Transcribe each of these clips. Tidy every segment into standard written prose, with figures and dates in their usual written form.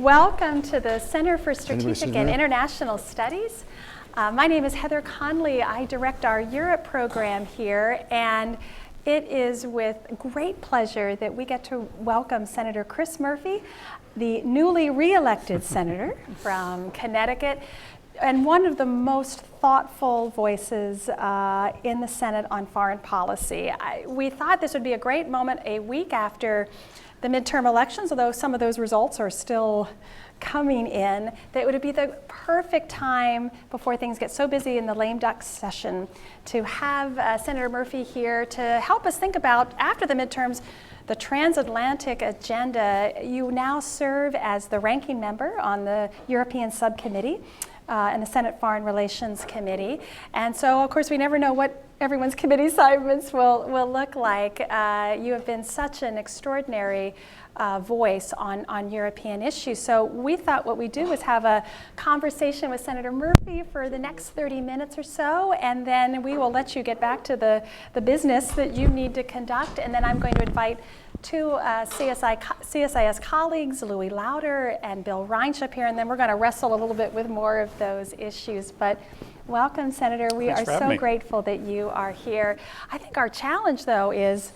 Welcome to the Center for Strategic and International Studies. My name is Heather Conley. I direct our Europe program here, and it is with great pleasure that we get to welcome Senator Chris Murphy, the newly re-elected senator from Connecticut, and one of the most thoughtful voices in the Senate on foreign policy. We thought this would be a great moment a week after the midterm elections, although some of those results are still coming in, that it would be the perfect time before things get so busy in the lame duck session to have Senator Murphy here to help us think about, after the midterms, the transatlantic agenda. You now serve as the ranking member on the European Subcommittee and the Senate Foreign Relations Committee. And so, of course, we never know what everyone's committee assignments will look like. You have been such an extraordinary voice on European issues. So we thought what we'd do was have a conversation with Senator Murphy for the next 30 minutes or so, and then we will let you get back to the business that you need to conduct. And then I'm going to invite two CSIS colleagues, Louis Lauder and Bill Reinsch, here, and then we're going to wrestle a little bit with more of those issues. But welcome, Senator. We are so grateful that you are here. I think our challenge, though, is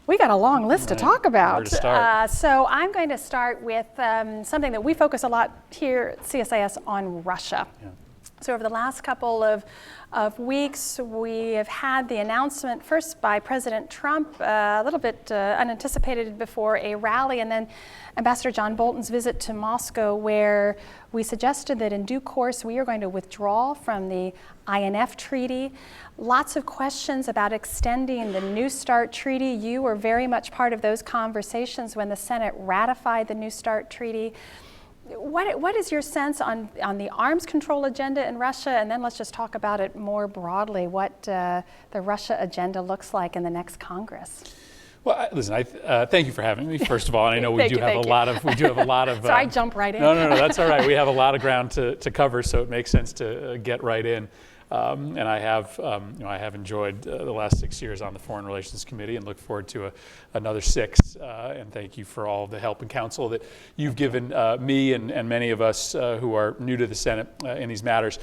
we got a long list to talk about. Where to start? So I'm going to start with something that we focus a lot here at CSIS on, Russia. Yeah. So over the last couple of weeks, we have had the announcement first by President Trump, a little bit unanticipated before a rally, and then Ambassador John Bolton's visit to Moscow, where we suggested that in due course we are going to withdraw from the INF Treaty. Lots of questions about extending the New START Treaty. You were very much part of those conversations when the Senate ratified the New START Treaty. What is your sense on the arms control agenda in Russia? And then let's just talk about it more broadly, what the Russia agenda looks like in the next Congress. Well, listen, thank you for having me, first of all. And I know we do have a lot of. So I jump right in. No, that's all right. We have a lot of ground to cover, so it makes sense to get right in. And I have enjoyed the last 6 years on the Foreign Relations Committee and look forward to another 6. And thank you for all the help and counsel that you've given me and many of us who are new to the Senate in these matters.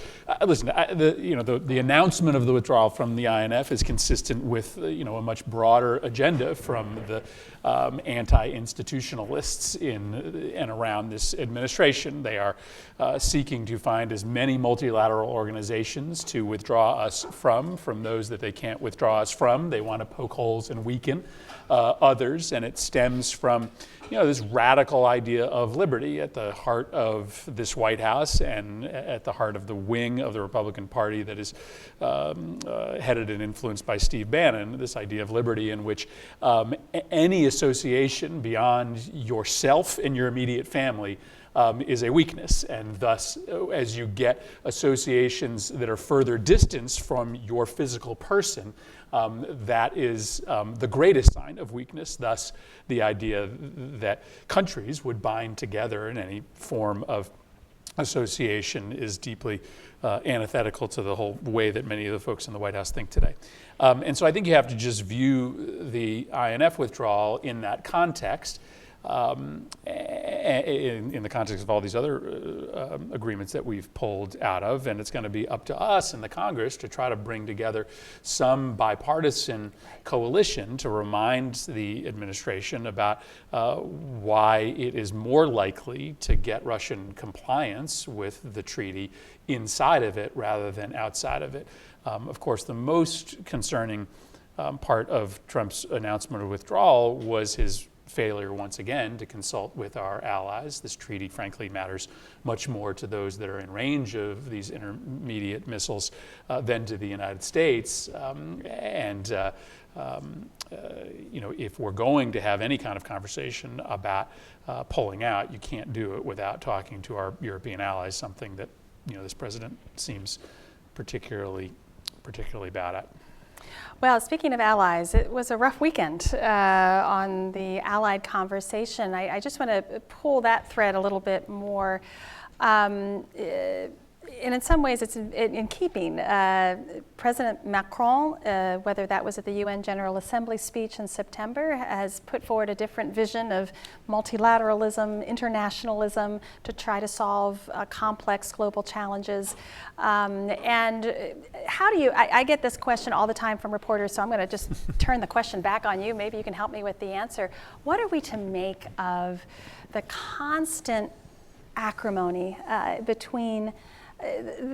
Listen, the announcement of the withdrawal from the INF is consistent with a much broader agenda from the anti-institutionalists in and around this administration. They are seeking to find as many multilateral organizations to withdraw us from those that they can't withdraw us from. They want to poke holes and weaken others, and it stems from this radical idea of liberty at the heart of this White House and at the heart of the wing of the Republican Party that is headed and influenced by Steve Bannon, this idea of liberty in which any association beyond yourself and your immediate family is a weakness, and thus as you get associations that are further distanced from your physical person, that is the greatest sign of weakness. Thus the idea that countries would bind together in any form of association is deeply antithetical to the whole way that many of the folks in the White House think today. And so I think you have to just view the INF withdrawal in that context, in the context of all these other agreements that we've pulled out of, and it's going to be up to us in the Congress to try to bring together some bipartisan coalition to remind the administration about why it is more likely to get Russian compliance with the treaty inside of it rather than outside of it. Of course, the most concerning part of Trump's announcement of withdrawal was his failure once again to consult with our allies. This treaty, frankly, matters much more to those that are in range of these intermediate missiles than to the United States. If we're going to have any kind of conversation about pulling out, you can't do it without talking to our European allies, something that this president seems particularly bad at. Well, speaking of allies, it was a rough weekend on the Allied conversation. I just want to pull that thread a little bit more. And in some ways, it's in keeping. President Macron, whether that was at the UN General Assembly speech in September, has put forward a different vision of multilateralism, internationalism to try to solve complex global challenges. And how do you, I get this question all the time from reporters, so I'm going to just turn the question back on you. Maybe you can help me with the answer. What are we to make of the constant acrimony between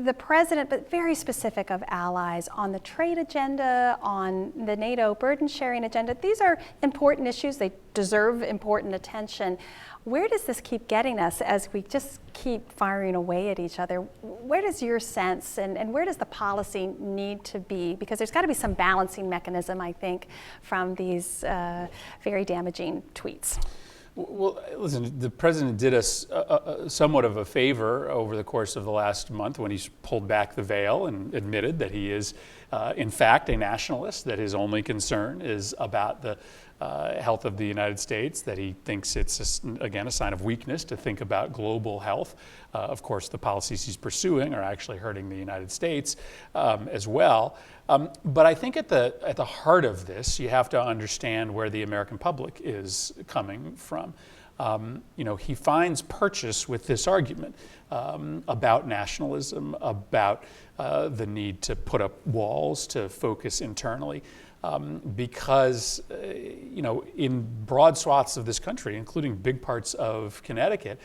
the president, but very specific of allies, on the trade agenda, on the NATO burden sharing agenda? These are important issues. They deserve important attention. Where does this keep getting us as we just keep firing away at each other? Where does your sense and where does the policy need to be? Because there's got to be some balancing mechanism, I think, from these very damaging tweets. Well, listen, the president did us somewhat of a favor over the course of the last month when he's pulled back the veil and admitted that he is, in fact, a nationalist, that his only concern is about the health of the United States, that he thinks it's, again, a sign of weakness to think about global health. Of course, the policies he's pursuing are actually hurting the United States as well. But I think at the heart of this, you have to understand where the American public is coming from. He finds purchase with this argument about nationalism, about the need to put up walls, to focus internally. Because, in broad swaths of this country, including big parts of Connecticut,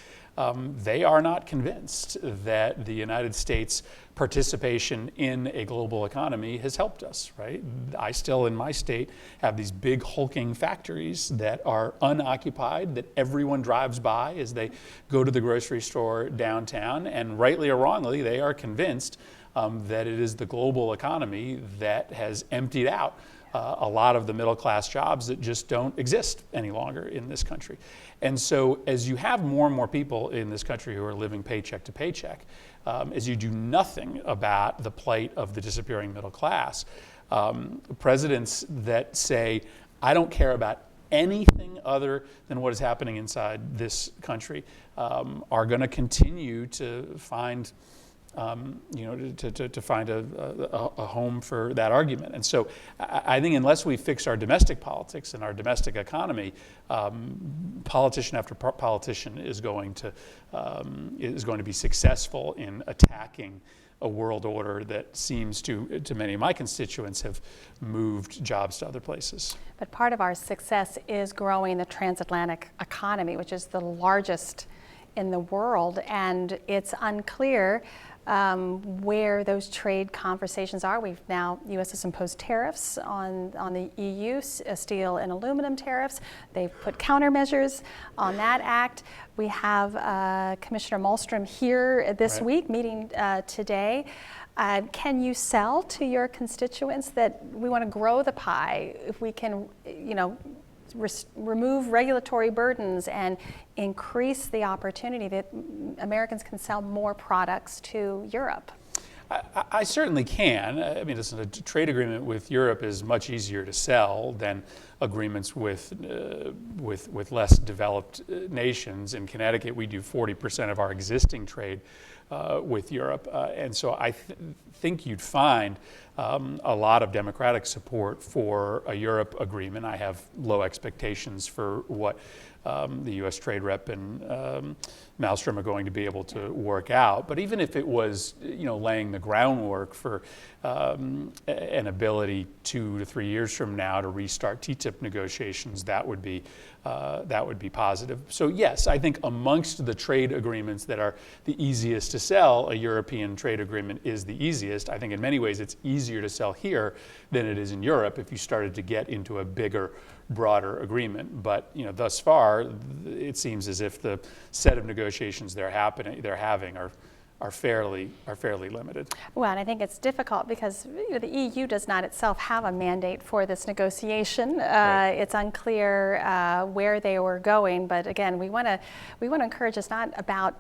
they are not convinced that the United States participation in a global economy has helped us, right? I still, in my state, have these big hulking factories that are unoccupied, that everyone drives by as they go to the grocery store downtown, and rightly or wrongly, they are convinced that it is the global economy that has emptied out a lot of the middle-class jobs that just don't exist any longer in this country. And so as you have more and more people in this country who are living paycheck to paycheck, as you do nothing about the plight of the disappearing middle class, presidents that say, I don't care about anything other than what is happening inside this country, are going to continue to find to find a home for that argument. And so I think unless we fix our domestic politics and our domestic economy, politician after politician is going to be successful in attacking a world order that seems to many of my constituents have moved jobs to other places. But part of our success is growing the transatlantic economy, which is the largest in the world, and it's unclear where those trade conversations are. U.S. has imposed tariffs on the EU, steel and aluminum tariffs. They've put countermeasures on that act. We have Commissioner Malmstrom here this week, meeting today. Can you sell to your constituents that we want to grow the pie if we can, remove regulatory burdens and increase the opportunity that Americans can sell more products to Europe? I certainly can. I mean, listen, a trade agreement with Europe is much easier to sell than agreements with less developed nations. In Connecticut, we do 40% of our existing trade with Europe, and so I think you'd find a lot of democratic support for a Europe agreement. I have low expectations for what the U.S. Trade Rep and Malmstrom are going to be able to work out. But even if it was, laying the groundwork for an ability 2 to 3 years from now to restart TTIP negotiations, that would be positive. So yes, I think amongst the trade agreements that are the easiest to sell, a European trade agreement is the easiest. I think in many ways it's easier to sell here than it is in Europe if you started to get into a bigger, broader agreement. But thus far, it seems as if the set of negotiations they're having are fairly limited. Well, and I think it's difficult because the EU does not itself have a mandate for this negotiation. Right. It's unclear where they were going. But again, we want to encourage it's not about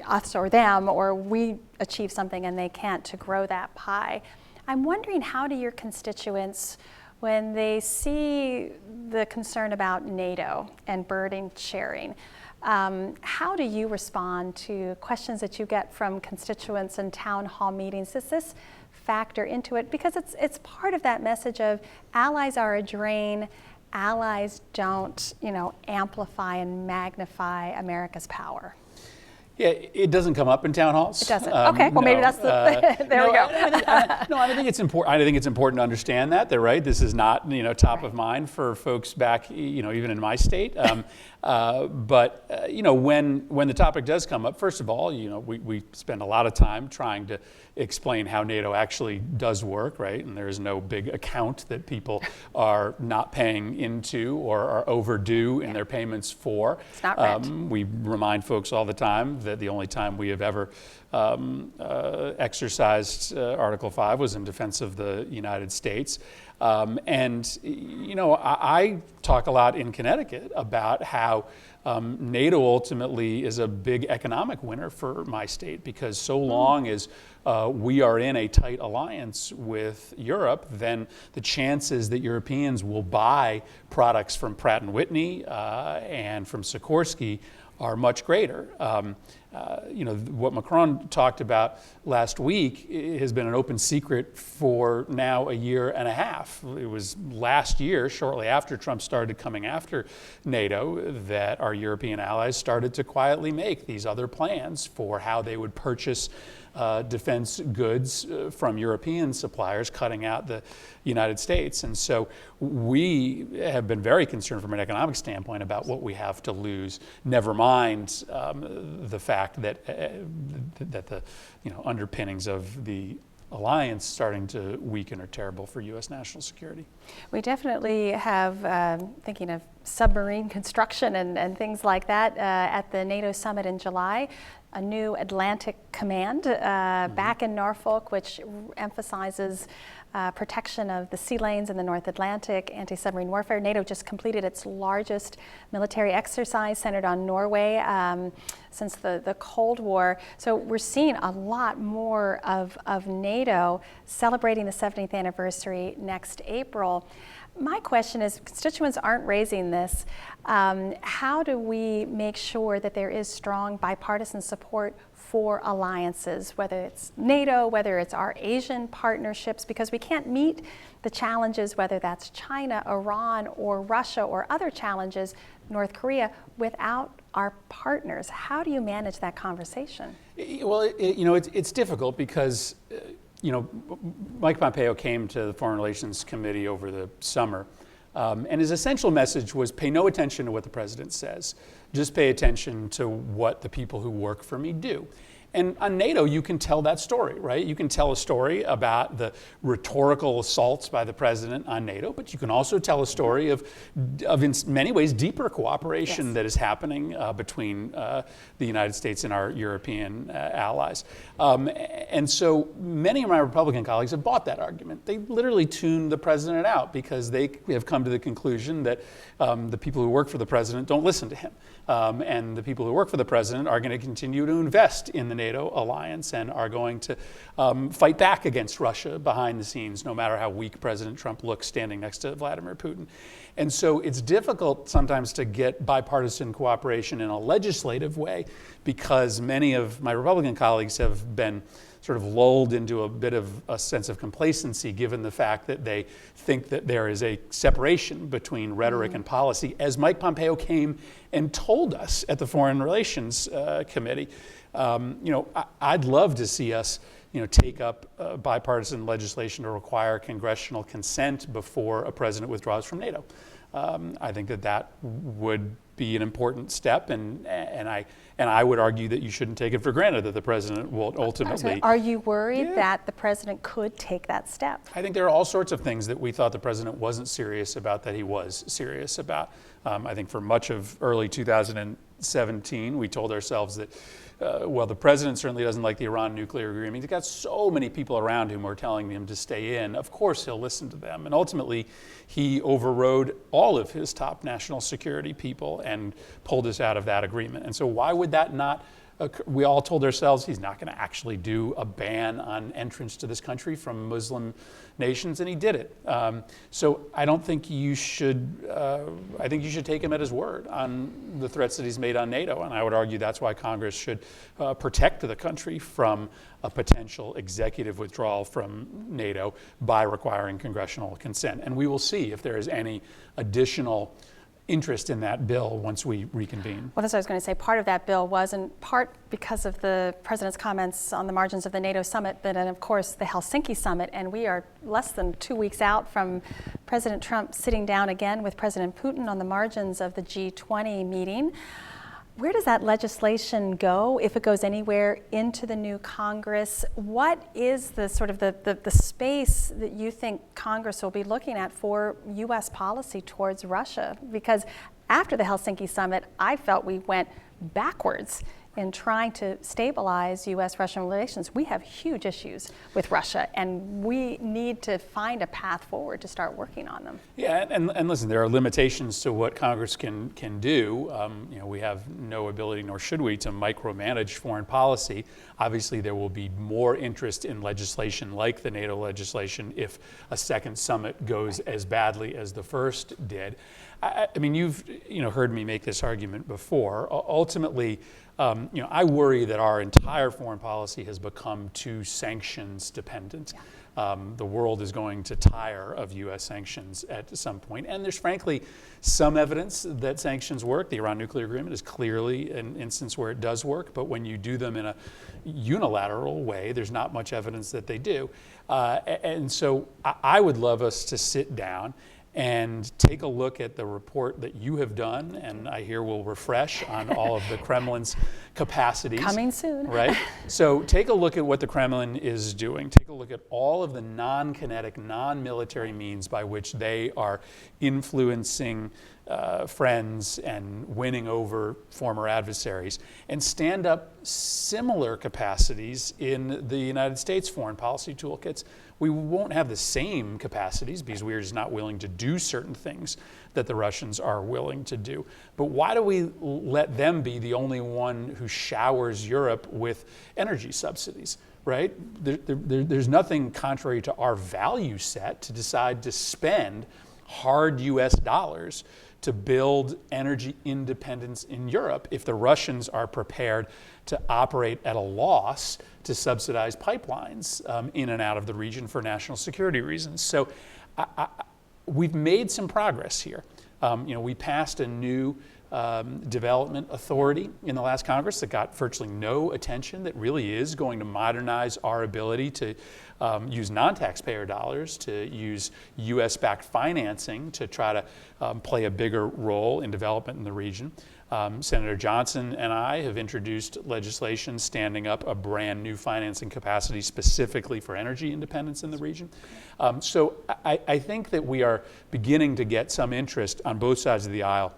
us or them, or we achieve something and they can't, to grow that pie. I'm wondering, how do your constituents, when they see the concern about NATO and burden sharing, How do you respond to questions that you get from constituents and town hall meetings? Does this factor into it? Because it's part of that message of allies are a drain, allies don't, amplify and magnify America's power. Yeah, it doesn't come up in town halls. It doesn't. Okay, well, maybe that's the. There we go. I think it's important. I think it's important to understand that. They're right. This is not top of mind for folks back even in my state. But when the topic does come up, first of all, we spend a lot of time trying to explain how NATO actually does work, right? And there is no big account that people are not paying into or are overdue in their payments for. It's not rent. We remind folks all the time that the only time we have ever exercised Article 5 was in defense of the United States. I talk a lot in Connecticut about how NATO ultimately is a big economic winner for my state, because so long as we are in a tight alliance with Europe, then the chances that Europeans will buy products from Pratt & Whitney and from Sikorsky are much greater. What Macron talked about last week has been an open secret for now a year and a half. It was last year, shortly after Trump started coming after NATO, that our European allies started to quietly make these other plans for how they would purchase defense goods from European suppliers, cutting out the United States. And so we have been very concerned from an economic standpoint about what we have to lose, never mind the fact that the underpinnings of the alliance starting to weaken are terrible for U.S. national security. We definitely have, thinking of submarine construction and things like that, at the NATO summit in July, a new Atlantic Command back in Norfolk, which emphasizes protection of the sea lanes in the North Atlantic, anti-submarine warfare. NATO just completed its largest military exercise centered on Norway since the Cold War. So we're seeing a lot more of NATO celebrating the 70th anniversary next April. My question is, constituents aren't raising this. How do we make sure that there is strong bipartisan support for alliances, whether it's NATO, whether it's our Asian partnerships, because we can't meet the challenges, whether that's China, Iran, or Russia, or other challenges, North Korea, without our partners. How do you manage that conversation? Well, it's difficult because Mike Pompeo came to the Foreign Relations Committee over the summer, and his essential message was pay no attention to what the president says. Just pay attention to what the people who work for me do. And on NATO, you can tell that story, right? You can tell a story about the rhetorical assaults by the president on NATO, but you can also tell a story of in many ways, deeper cooperation that is happening between the United States and our European allies. And so many of my Republican colleagues have bought that argument. They literally tune the president out because they have come to the conclusion that the people who work for the president don't listen to him. And the people who work for the president are going to continue to invest in the NATO alliance and are going to fight back against Russia behind the scenes, no matter how weak President Trump looks standing next to Vladimir Putin. And so it's difficult sometimes to get bipartisan cooperation in a legislative way because many of my Republican colleagues have been sort of lulled into a bit of a sense of complacency given the fact that they think that there is a separation between rhetoric and policy, as Mike Pompeo came and told us at the Foreign Relations Committee. I'd love to see us take up bipartisan legislation to require congressional consent before a president withdraws from NATO. I think that would be an important step, and I would argue that you shouldn't take it for granted that the president will ultimately. Are you worried that the president could take that step? I think there are all sorts of things that we thought the president wasn't serious about that he was serious about. I think for much of early 2017, we told ourselves that the president certainly doesn't like the Iran nuclear agreement. He's got so many people around him who are telling him to stay in. Of course, he'll listen to them. And ultimately, he overrode all of his top national security people and pulled us out of that agreement. And so why would that not we all told ourselves he's not going to actually do a ban on entrance to this country from Muslim nations, and he did it. So I don't think you should, I think you should take him at his word on the threats that he's made on NATO, and I would argue that's why Congress should protect the country from a potential executive withdrawal from NATO by requiring congressional consent. And we will see if there is any additional interest in that bill once we reconvene. Well, that's what I was going to say. Part of that bill was in part because of the president's comments on the margins of the NATO summit, but then of course the Helsinki summit, and we are less than 2 weeks out from President Trump sitting down again with President Putin on the margins of the G20 meeting. Where does that legislation go, if it goes anywhere, into the new Congress? What is the sort of the space that you think Congress will be looking at for U.S. policy towards Russia? Because after the Helsinki summit, I felt we went backwards in trying to stabilize U.S.-Russian relations. We have huge issues with Russia, and we need to find a path forward to start working on them. Yeah, and listen, there are limitations to what Congress can do. We have no ability, nor should we, to micromanage foreign policy. Obviously, there will be more interest in legislation like the NATO legislation if a second summit goes as badly as the first did. I mean, you've heard me make this argument before. Ultimately, I worry that our entire foreign policy has become too sanctions dependent. Yeah. The world is going to tire of U.S. sanctions at some point. And there's frankly some evidence that sanctions work. The Iran nuclear agreement is clearly an instance where it does work. But when you do them in a unilateral way, there's not much evidence that they do. And so I would love us to sit down and take a look at the report that you have done, and I hear will refresh on all of the Kremlin's capacities. Coming soon. Right? So take a look at what the Kremlin is doing. Take a look at all of the non-kinetic, non-military means by which they are influencing friends and winning over former adversaries, and stand up similar capacities in the United States foreign policy toolkits. We won't have the same capacities because we're just not willing to do certain things that the Russians are willing to do. But why do we let them be the only one who showers Europe with energy subsidies, right? There's nothing contrary to our value set to decide to spend hard US dollars to build energy independence in Europe if the Russians are prepared to operate at a loss to subsidize pipelines in and out of the region for national security reasons. So we've made some progress here. We passed a new development authority in the last Congress that got virtually no attention, that really is going to modernize our ability to use non-taxpayer dollars, to use US-backed financing to try to play a bigger role in development in the region. Senator Johnson and I have introduced legislation standing up a brand new financing capacity specifically for energy independence in the region. So I think that we are beginning to get some interest on both sides of the aisle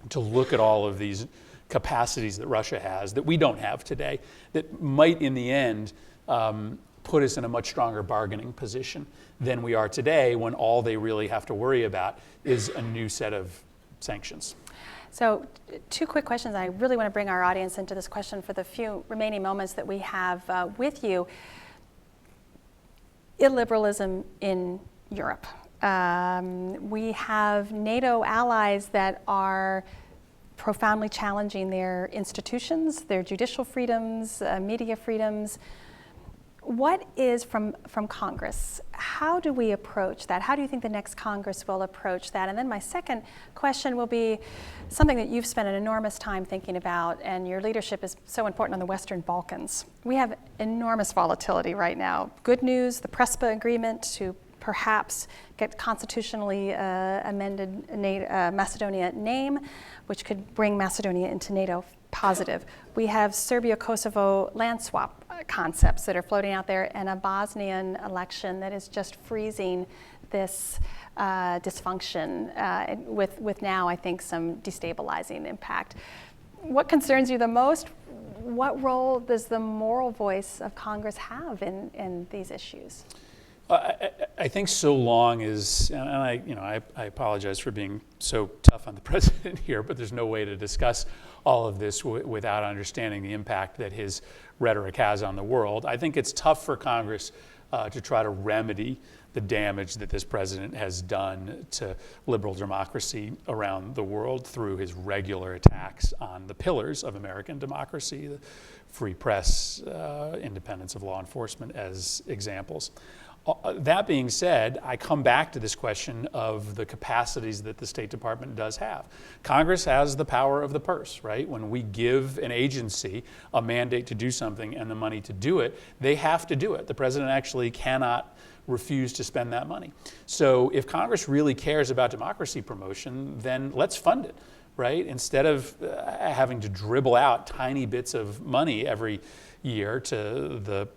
to look at all of these capacities that Russia has that we don't have today, that might in the end put us in a much stronger bargaining position than we are today, when all they really have to worry about is a new set of sanctions. So 2 quick questions. I really want to bring our audience into this question for the few remaining moments that we have with you. Illiberalism in Europe. We have NATO allies that are profoundly challenging their institutions, their judicial freedoms, media freedoms. What is from Congress? How do we approach that? How do you think the next Congress will approach that? And then my second question will be something that you've spent an enormous time thinking about, and your leadership is so important on the Western Balkans. We have enormous volatility right now. Good news, the Prespa agreement to perhaps get constitutionally amended Macedonia name, which could bring Macedonia into NATO positive. We have Serbia-Kosovo land swap concepts that are floating out there, and a Bosnian election that is just freezing this dysfunction with now, I think, some destabilizing impact. What concerns you the most? What role does the moral voice of Congress have in these issues? I think so long as, and I apologize for being so tough on the president here, but there's no way to discuss all of this without understanding the impact that his rhetoric has on the world. I think it's tough for Congress to try to remedy the damage that this president has done to liberal democracy around the world through his regular attacks on the pillars of American democracy, the free press, independence of law enforcement as examples. That being said, I come back to this question of the capacities that the State Department does have. Congress has the power of the purse, right? When we give an agency a mandate to do something and the money to do it, they have to do it. The president actually cannot refuse to spend that money. So if Congress really cares about democracy promotion, then let's fund it, right? Instead of having to dribble out tiny bits of money every year to the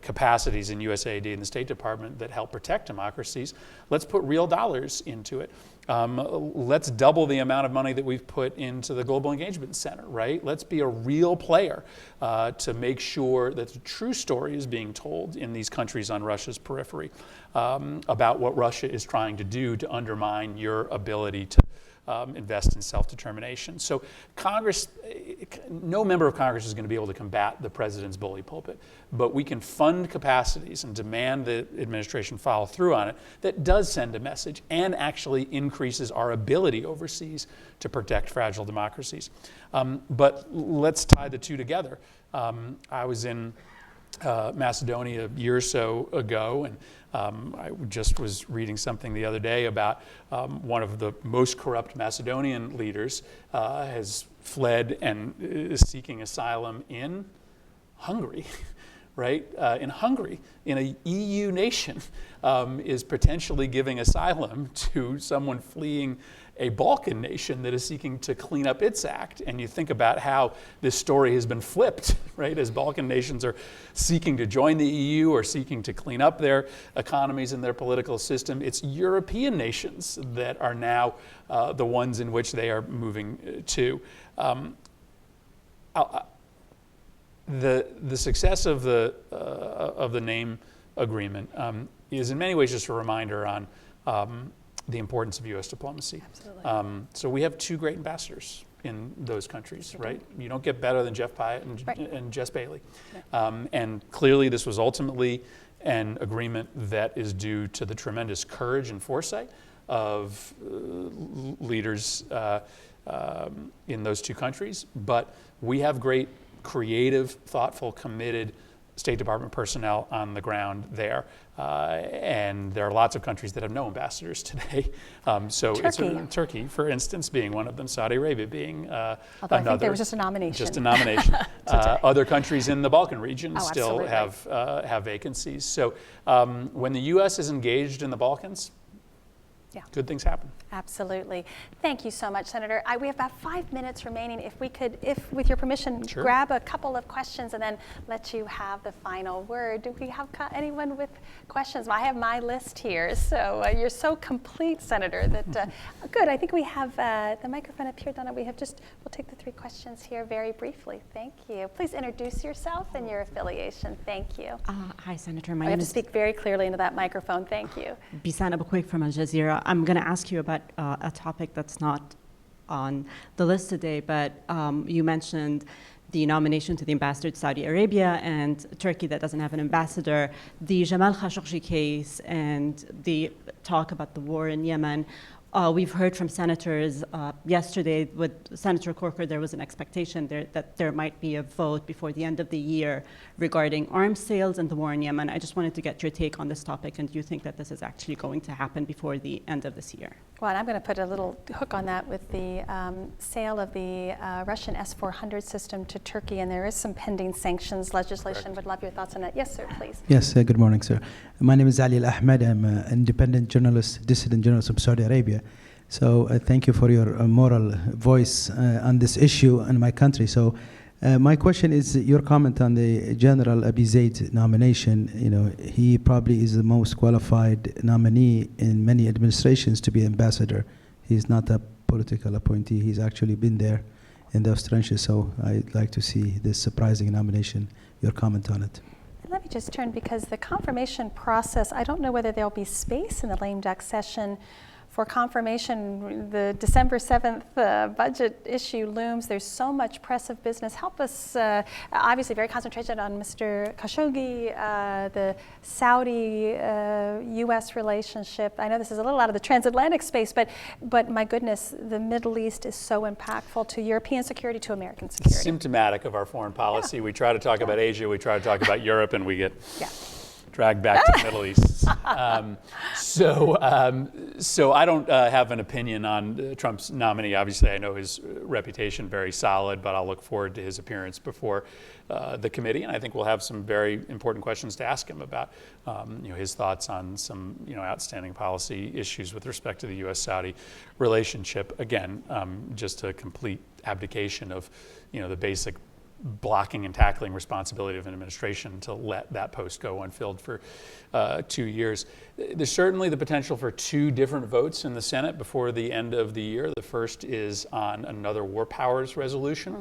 capacities in USAID and the State Department that help protect democracies, let's put real dollars into it. Let's double the amount of money that we've put into the Global Engagement Center, right? Let's be a real player to make sure that the true story is being told in these countries on Russia's periphery about what Russia is trying to do to undermine your ability to invest in self-determination. So Congress, no member of Congress is going to be able to combat the president's bully pulpit, but we can fund capacities and demand the administration follow through on it that does send a message and actually increases our ability overseas to protect fragile democracies. But let's tie the two together. I was in Macedonia a year or so ago, and I just was reading something the other day about one of the most corrupt Macedonian leaders has fled and is seeking asylum in Hungary, right? In Hungary, in a EU nation, is potentially giving asylum to someone fleeing a Balkan nation that is seeking to clean up its act. And you think about how this story has been flipped, right? As Balkan nations are seeking to join the EU or seeking to clean up their economies and their political system, it's European nations that are now the ones in which they are moving to. The success of the name agreement is in many ways just a reminder on the importance of U.S. diplomacy. Absolutely. So we have two great ambassadors in those countries, right? You don't get better than Jeff Pyatt and Jess Bailey. And clearly this was ultimately an agreement that is due to the tremendous courage and foresight of leaders in those two countries. But we have great, creative, thoughtful, committed State Department personnel on the ground there. And there are lots of countries that have no ambassadors today. So Turkey. Turkey, for instance, being one of them, Saudi Arabia being another. I think there was just a nomination. Just a nomination. Other countries in the Balkan region still absolutely. have vacancies. So when the U.S. is engaged in the Balkans, good things happen. Absolutely. Thank you so much, Senator. We have about 5 minutes remaining. If we could, with your permission, grab a couple of questions and then let you have the final word. Do we have anyone with questions? Well, I have my list here. So you're so complete, Senator, that good. I think we have the microphone up here, Donna. We'll take the 3 questions here very briefly. Thank you. Please introduce yourself and your affiliation. Thank you. Hi, Senator. I have to speak very clearly into that microphone. Thank you. Bisan Abuquik from Al Jazeera. I'm going to ask you about a topic that's not on the list today, but you mentioned the nomination to the ambassador to Saudi Arabia and Turkey that doesn't have an ambassador, the Jamal Khashoggi case, and the talk about the war in Yemen. We've heard from senators yesterday with Senator Corker, there was an expectation that there might be a vote before the end of the year regarding arms sales and the war in Yemen. I just wanted to get your take on this topic, and do you think that this is actually going to happen before the end of this year? Well, I'm going to put a little hook on that with the sale of the Russian S-400 system to Turkey, and there is some pending sanctions legislation. Correct. Would love your thoughts on that. Yes, sir, please. Yes, good morning, sir. My name is Ali Al-Ahmed. I'm an independent journalist, dissident journalist from Saudi Arabia. So thank you for your moral voice on this issue in my country. So my question is your comment on the General Abi Zaid nomination. You know, he probably is the most qualified nominee in many administrations to be ambassador. He's not a political appointee. He's actually been there in those trenches. So I'd like to see this surprising nomination, your comment on it. Let me just turn, because the confirmation process, I don't know whether there'll be space in the lame duck session for confirmation. The December 7th budget issue looms. There's so much pressive business. Help us, obviously very concentrated on Mr. Khashoggi, the Saudi-U.S. relationship. I know this is a little out of the transatlantic space, but my goodness, the Middle East is so impactful to European security, to American security. Symptomatic of our foreign policy. We try to talk about Asia, we try to talk about Europe, and we get dragged back to the Middle East. So I don't have an opinion on Trump's nominee. Obviously, I know his reputation very solid, but I'll look forward to his appearance before the committee, and I think we'll have some very important questions to ask him about his thoughts on some outstanding policy issues with respect to the U.S.-Saudi relationship. Again, just a complete abdication of the basic blocking and tackling responsibility of an administration to let that post go unfilled for 2 years. There's certainly the potential for 2 different votes in the Senate before the end of the year. The first is on another war powers resolution.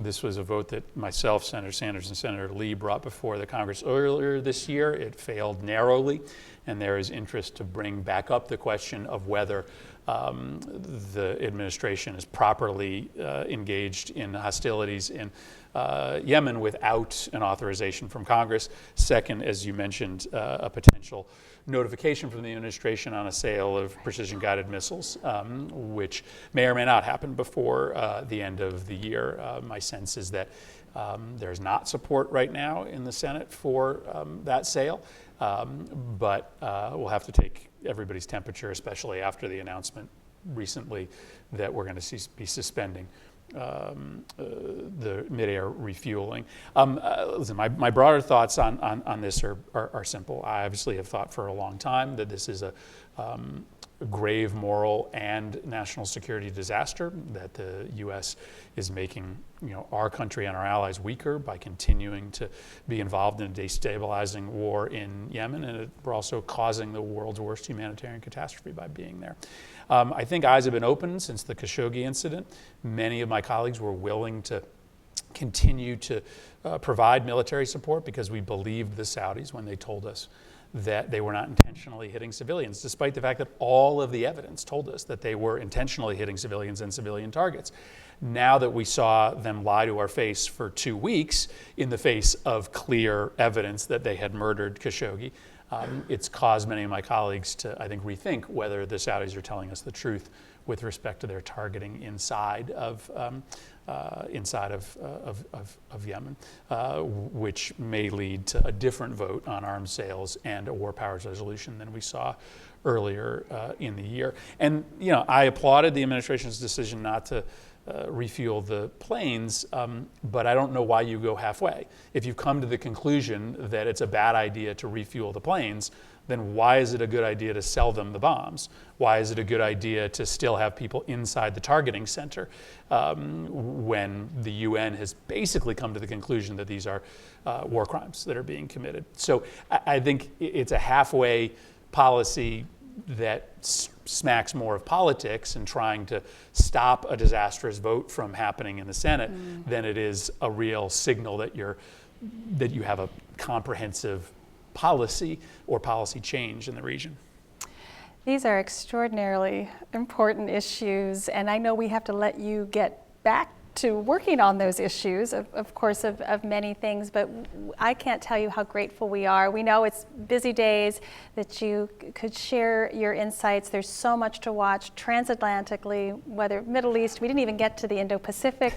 This was a vote that myself, Senator Sanders, and Senator Lee brought before the Congress earlier this year. It failed narrowly, and there is interest to bring back up the question of whether the administration is properly engaged in hostilities in Yemen without an authorization from Congress. Second, as you mentioned, a potential notification from the administration on a sale of precision-guided missiles, which may or may not happen before the end of the year. My sense is that there's not support right now in the Senate for that sale, but we'll have to take everybody's temperature, especially after the announcement recently that we're going to be suspending the mid-air refueling. Listen, my broader thoughts on this are simple. I obviously have thought for a long time that this is a grave moral and national security disaster, that the U.S. is making our country and our allies weaker by continuing to be involved in a destabilizing war in Yemen, and we're also causing the world's worst humanitarian catastrophe by being there. I think eyes have been opened since the Khashoggi incident. Many of my colleagues were willing to continue to provide military support because we believed the Saudis when they told us that they were not intentionally hitting civilians, despite the fact that all of the evidence told us that they were intentionally hitting civilians and civilian targets. Now that we saw them lie to our face for 2 weeks in the face of clear evidence that they had murdered Khashoggi, it's caused many of my colleagues to, I think, rethink whether the Saudis are telling us the truth with respect to their targeting inside of Yemen, which may lead to a different vote on arms sales and a war powers resolution than we saw earlier in the year. And I applauded the administration's decision not to refuel the planes, but I don't know why you go halfway. If you've come to the conclusion that it's a bad idea to refuel the planes, then why is it a good idea to sell them the bombs? Why is it a good idea to still have people inside the targeting center when the UN has basically come to the conclusion that these are war crimes that are being committed? So I think it's a halfway policy that smacks more of politics and trying to stop a disastrous vote from happening in the Senate than it is a real signal that you have a comprehensive policy or policy change in the region. These are extraordinarily important issues, and I know we have to let you get back to working on those issues, of course, of many things, but I can't tell you how grateful we are. We know it's busy days, that you could share your insights. There's so much to watch transatlantically, whether Middle East, we didn't even get to the Indo-Pacific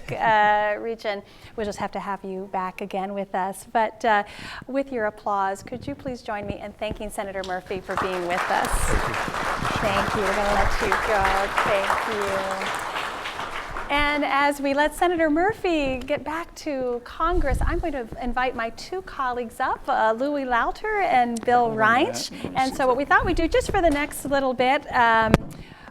region. We'll just have to have you back again with us. But with your applause, could you please join me in thanking Senator Murphy for being with us? Thank you. We're going to let you go. Thank you. And as we let Senator Murphy get back to Congress, I'm going to invite my 2 colleagues up, Louis Lauter and Bill Reinsch. And so what we thought we'd do just for the next little bit,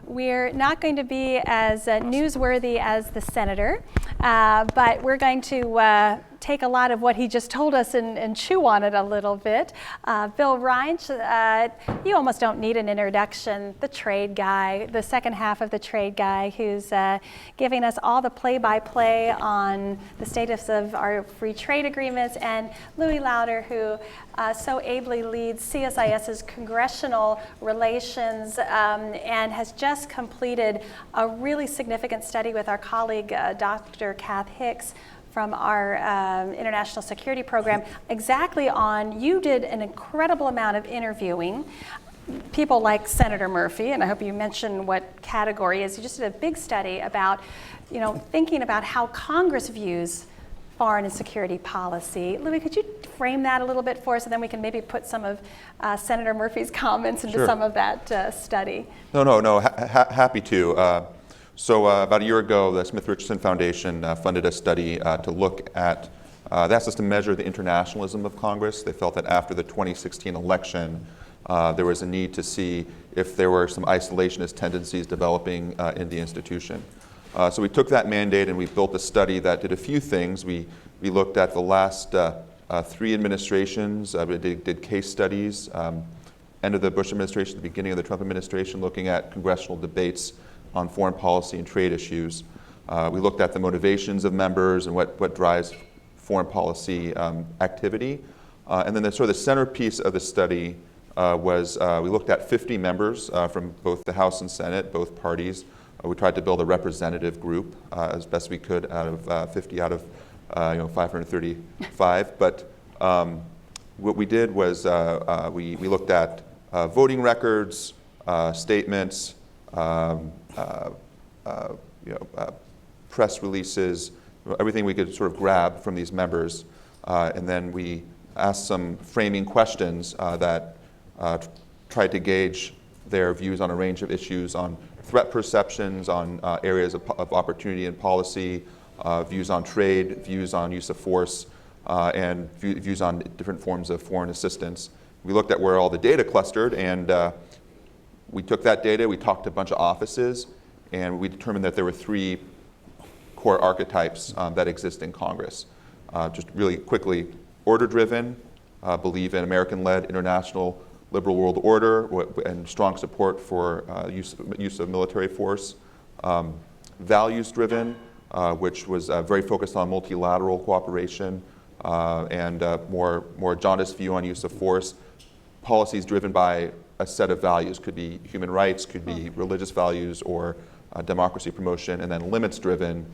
we're not going to be as newsworthy as the senator, but we're going to take a lot of what he just told us and chew on it a little bit. Bill Reinsch, you almost don't need an introduction. The trade guy, the second half of the trade guy, who's giving us all the play-by-play on the status of our free trade agreements, and Louis Lauder, who so ably leads CSIS's Congressional Relations and has just completed a really significant study with our colleague, Dr. Kath Hicks, from our International Security Program, exactly on, you did an incredible amount of interviewing. People like Senator Murphy, and I hope you mention what category is. You just did a big study about, thinking about how Congress views foreign and security policy. Louis, could you frame that a little bit for us, and then we can maybe put some of Senator Murphy's comments into some of that study? No, happy to. So about a year ago, the Smith-Richardson Foundation funded a study to look at, they asked us to measure the internationalism of Congress. They felt that after the 2016 election, there was a need to see if there were some isolationist tendencies developing in the institution. So we took that mandate and we built a study that did a few things. We looked at the last 3 administrations. We did case studies, end of the Bush administration, the beginning of the Trump administration, looking at congressional debates on foreign policy and trade issues. We looked at the motivations of members and what drives foreign policy activity. And then the sort of the centerpiece of the study was we looked at 50 members from both the House and Senate, both parties. We tried to build a representative group as best we could out of 50 out of 535. But what we did was we looked at voting records, statements, press releases, everything we could sort of grab from these members, and then we asked some framing questions that tried to gauge their views on a range of issues, on threat perceptions, on areas of opportunity and policy, views on trade, views on use of force, and views on different forms of foreign assistance. We looked at where all the data clustered, and we took that data, we talked to a bunch of offices, and we determined that there were 3 core archetypes that exist in Congress. Just really quickly, order-driven, believe in American-led international liberal world order and strong support for use of military force. Values-driven, which was very focused on multilateral cooperation and more jaundiced view on use of force. Policies driven by a set of values, could be human rights, could be religious values, or democracy promotion, and then limits-driven,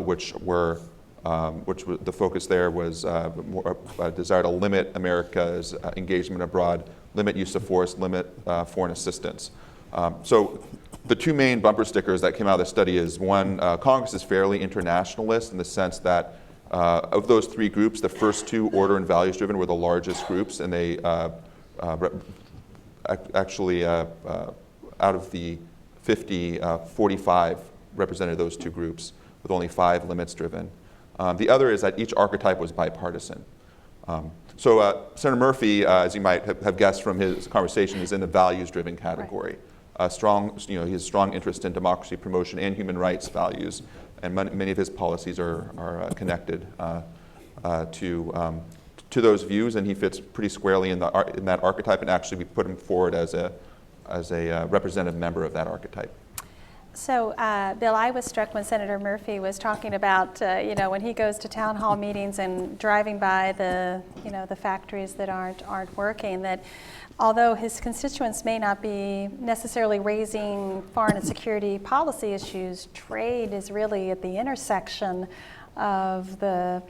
which the focus there was more a desire to limit America's engagement abroad, limit use of force, limit foreign assistance. So the 2 main bumper stickers that came out of the study is, one, Congress is fairly internationalist in the sense that of those 3 groups, the first 2, order and values driven, were the largest groups, and they actually out of the 50, 45 represented those 2 groups, with only 5 limits driven. The other is that each archetype was bipartisan. So Senator Murphy, as you might have guessed from his conversation, is in the values-driven category. He has strong interest in democracy promotion and human rights values, and many of his policies are connected to those views, and he fits pretty squarely in that archetype. And actually, we put him forward as a representative member of that archetype. So, Bill, I was struck when Senator Murphy was talking about, when he goes to town hall meetings and driving by the factories that aren't working, that although his constituents may not be necessarily raising foreign and security policy issues, trade is really at the intersection of the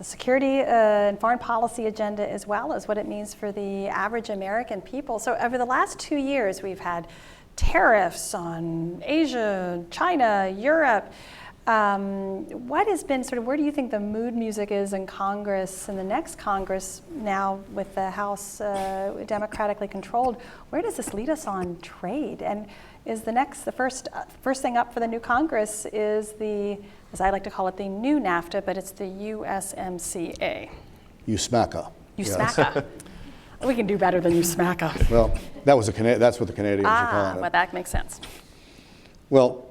security and foreign policy agenda, as well as what it means for the average American people. So over the last 2 years, we've had tariffs on Asia, China, Europe. What has been where do you think the mood music is in Congress, in the next Congress now with the House democratically controlled? Where does this lead us on trade? And is the first thing up for the new Congress is as I like to call it, the new NAFTA, but it's the USMCA. USMACA. USMACA. We can do better than USMACA. Well, that's what the Canadians are calling it. Well, that makes sense. Well,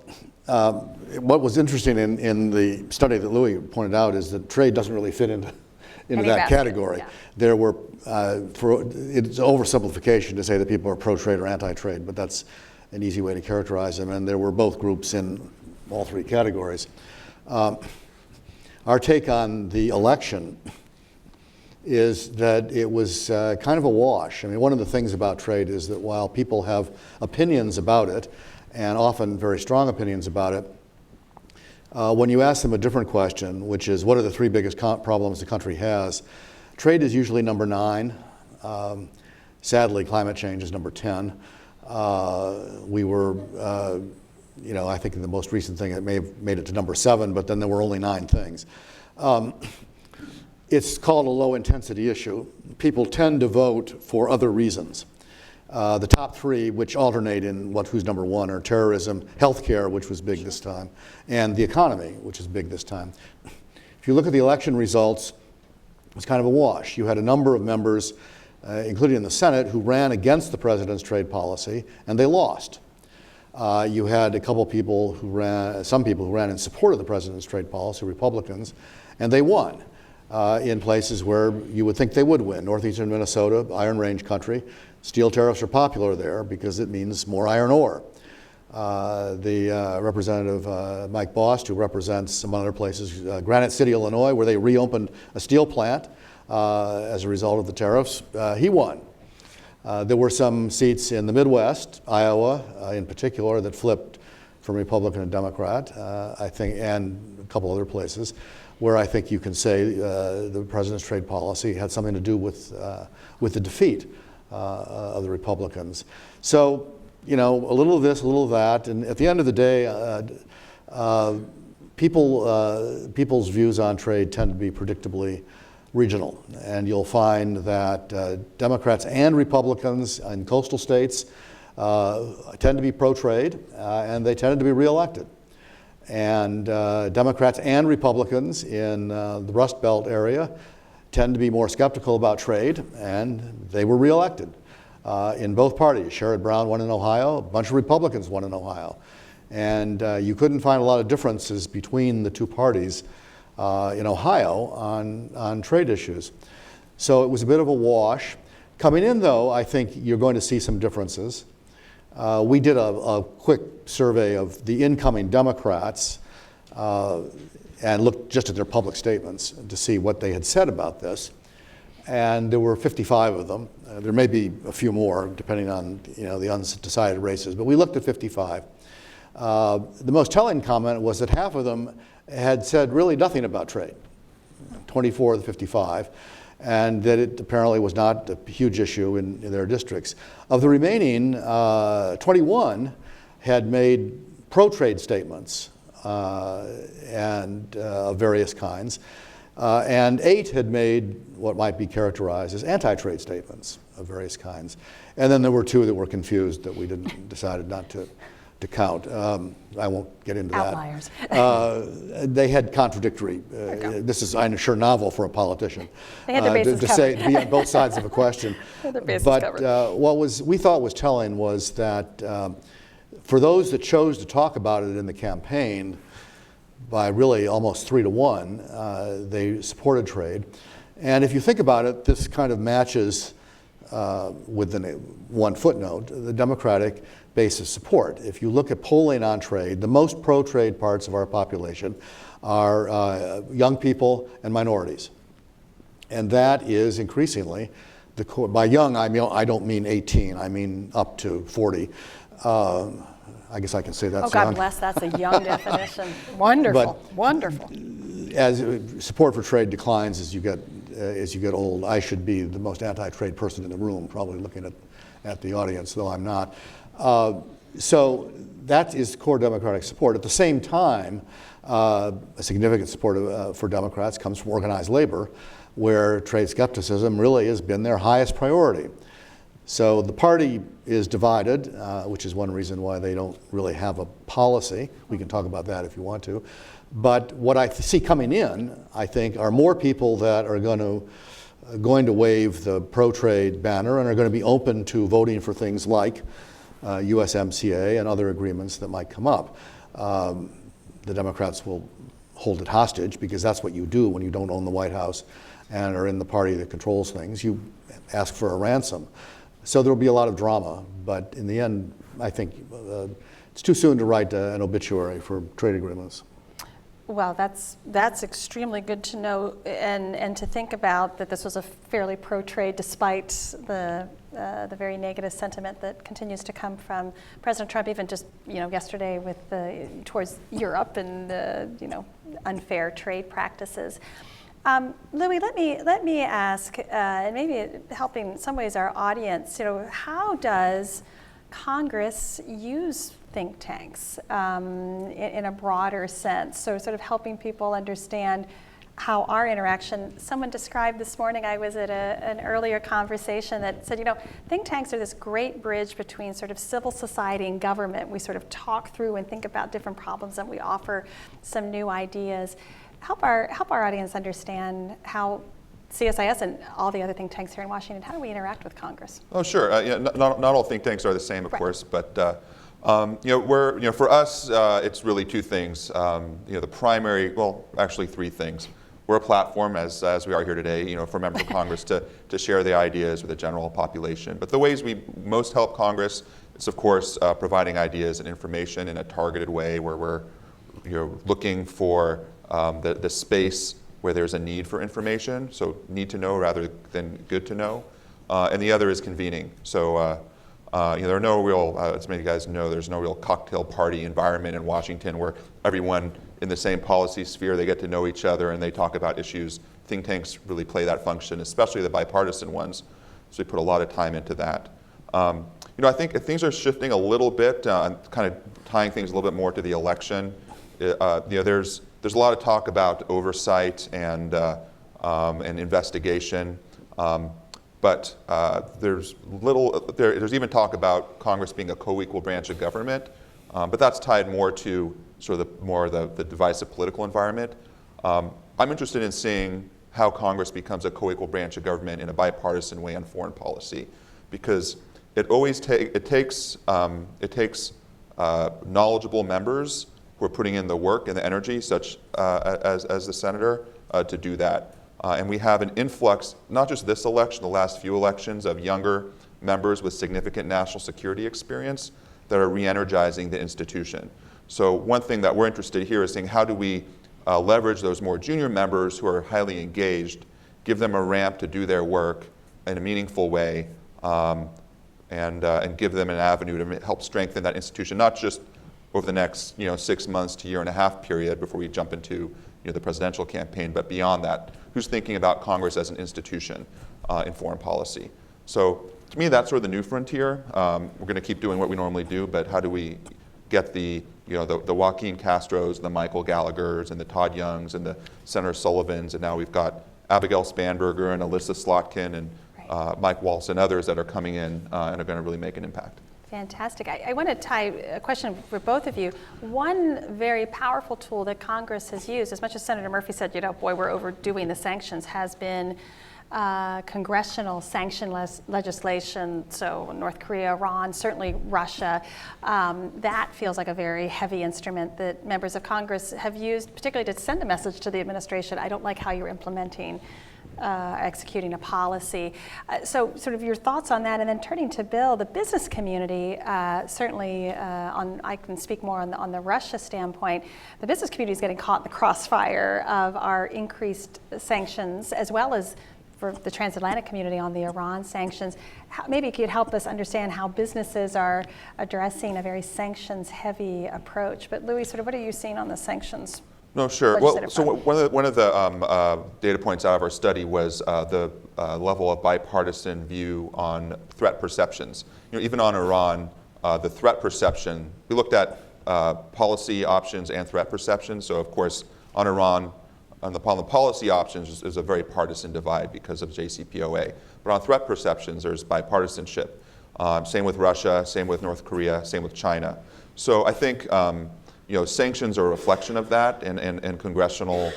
what was interesting in the study that Louis pointed out is that trade doesn't really fit into that basket, category. yeah. There were, it's oversimplification to say that people are pro-trade or anti-trade, but that's an easy way to characterize them, and there were both groups in all three categories. Our take on the election is that it was kind of a wash. I mean, one of the things about trade is that while people have opinions about it, and often very strong opinions about it, when you ask them a different question, which is what are the three biggest problems the country has, trade is usually number 9. Sadly, climate change is number 10. We were, I think in the most recent thing it may have made it to number 7, but then there were only 9 things. It's called a low intensity issue. People tend to vote for other reasons. The top 3, which alternate in who's number 1, are terrorism, healthcare, which was big this time, and the economy, which is big this time. If you look at the election results, it's kind of a wash. You had a number of members, including in the Senate, who ran against the president's trade policy, and they lost. You had a couple people some people who ran in support of the president's trade policy, Republicans, and they won in places where you would think they would win. Northeastern Minnesota, Iron Range country. Steel tariffs are popular there because it means more iron ore. The Representative Mike Bost, who represents some other places, Granite City, Illinois, where they reopened a steel plant as a result of the tariffs, he won. There were some seats in the Midwest, Iowa in particular, that flipped from Republican and Democrat, I think, and a couple other places, where I think you can say the president's trade policy had something to do with the defeat of the Republicans. So, a little of this, a little of that, and at the end of the day, people's views on trade tend to be predictably regional, and you'll find that Democrats and Republicans in coastal states tend to be pro-trade, and they tended to be reelected. And Democrats and Republicans in the Rust Belt area tend to be more skeptical about trade, and they were reelected in both parties. Sherrod Brown won in Ohio, a bunch of Republicans won in Ohio. And you couldn't find a lot of differences between the two parties in Ohio on trade issues. So it was a bit of a wash. Coming in, though, I think you're going to see some differences. We did a quick survey of the incoming Democrats and looked just at their public statements to see what they had said about this. And there were 55 of them. There may be a few more, depending on the undecided races, but we looked at 55. The most telling comment was that half of them had said really nothing about trade, 24 of the 55, and that it apparently was not a huge issue in their districts. Of the remaining, 21 had made pro-trade statements and of various kinds, and 8 had made what might be characterized as anti-trade statements of various kinds. And then there were 2 that were confused that we decided not to count. I won't get into Outliers. that. They had contradictory. This is, I'm sure, novel for a politician. They had their bases covered. To be on both sides of a question. Their bases but covered. what we thought was telling was that for those that chose to talk about it in the campaign, by really almost 3 to 1, they supported trade. And if you think about it, this kind of matches with the one footnote, the Democratic base of support. If you look at polling on trade, the most pro-trade parts of our population are young people and minorities. And that is increasingly the core. By young, I don't mean 18, I mean up to 40. I guess I can say that's God young. bless, that's a young definition. Wonderful, wonderful. As support for trade declines as you get old, I should be the most anti-trade person in the room, probably looking at the audience, though I'm not. So that is core Democratic support. At the same time, a significant support for Democrats comes from organized labor, where trade skepticism really has been their highest priority. So the party is divided, which is one reason why they don't really have a policy. We can talk about that if you want to. But what I see coming in, I think, are more people that are going to wave the pro-trade banner and are going to be open to voting for things like USMCA and other agreements that might come up. The Democrats will hold it hostage because that's what you do when you don't own the White House and are in the party that controls things. You ask for a ransom. So there will be a lot of drama, but in the end, I think it's too soon to write an obituary for trade agreements. Well, that's extremely good to know, and to think about that this was a fairly pro-trade, despite the very negative sentiment that continues to come from President Trump, even just yesterday with towards Europe and the unfair trade practices. Louis, let me ask, and maybe helping in some ways our audience, how does Congress use think tanks in a broader sense? So sort of helping people understand how our interaction, someone described this morning, I was at an earlier conversation that said, think tanks are this great bridge between sort of civil society and government. We sort of talk through and think about different problems and we offer some new ideas. Help our audience understand how CSIS and all the other think tanks here in Washington, how do we interact with Congress? Oh, sure. Not all think tanks are the same, of course, but for us, it's really two things. The primary, well, actually three things. We're a platform, as we are here today, for members of Congress to share the ideas with the general population. But the ways we most help Congress is, of course, providing ideas and information in a targeted way where we're looking for the space where there's a need for information, so need to know rather than good to know. And the other is convening. So there are no real, as many of you guys know, there's no real cocktail party environment in Washington where everyone in the same policy sphere, they get to know each other and they talk about issues. Think tanks really play that function, especially the bipartisan ones. So we put a lot of time into that. I think things are shifting a little bit, kind of tying things a little bit more to the election. There's a lot of talk about oversight and investigation, but there's even talk about Congress being a co-equal branch of government, but that's tied more to sort of the divisive political environment. I'm interested in seeing how Congress becomes a co-equal branch of government in a bipartisan way on foreign policy, because it takes knowledgeable members who are putting in the work and the energy, such as the senator, to do that. And we have an influx, not just this election, the last few elections, of younger members with significant national security experience that are re-energizing the institution. So one thing that we're interested here is saying, how do we leverage those more junior members who are highly engaged, give them a ramp to do their work in a meaningful way, and give them an avenue to help strengthen that institution, not just over the next 6 months to year and a half period before we jump into the presidential campaign, but beyond that, who's thinking about Congress as an institution in foreign policy. So to me, that's sort of the new frontier. We're going to keep doing what we normally do, but how do we get the Joaquin Castros, the Michael Gallaghers, and the Todd Youngs, and the Senator Sullivans, and now we've got Abigail Spanberger and Alyssa Slotkin and Mike Waltz and others that are coming in and are going to really make an impact. Fantastic. I want to tie a question for both of you. One very powerful tool that Congress has used, as much as Senator Murphy said, boy, we're overdoing the sanctions, has been congressional sanction legislation. So North Korea, Iran, certainly Russia. That feels like a very heavy instrument that members of Congress have used, particularly to send a message to the administration. I don't like how you're implementing executing a policy. So sort of your thoughts on that, and then turning to Bill, the business community, certainly I can speak more on the Russia standpoint, the business community is getting caught in the crossfire of our increased sanctions, as well as for the transatlantic community on the Iran sanctions. Maybe you could help us understand how businesses are addressing a very sanctions-heavy approach. But Louis, sort of what are you seeing on the sanctions? No, sure. Well, so one of the data points out of our study was the level of bipartisan view on threat perceptions. Even on Iran, the threat perception, we looked at policy options and threat perceptions. So of course, on Iran, on the policy options, there's a very partisan divide because of JCPOA. But on threat perceptions, there's bipartisanship. Same with Russia, same with North Korea, same with China. So I think sanctions are a reflection of that, and congressional,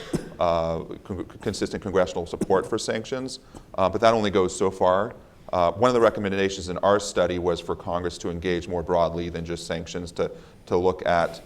consistent congressional support for sanctions. But that only goes so far. One of the recommendations in our study was for Congress to engage more broadly than just sanctions, to look at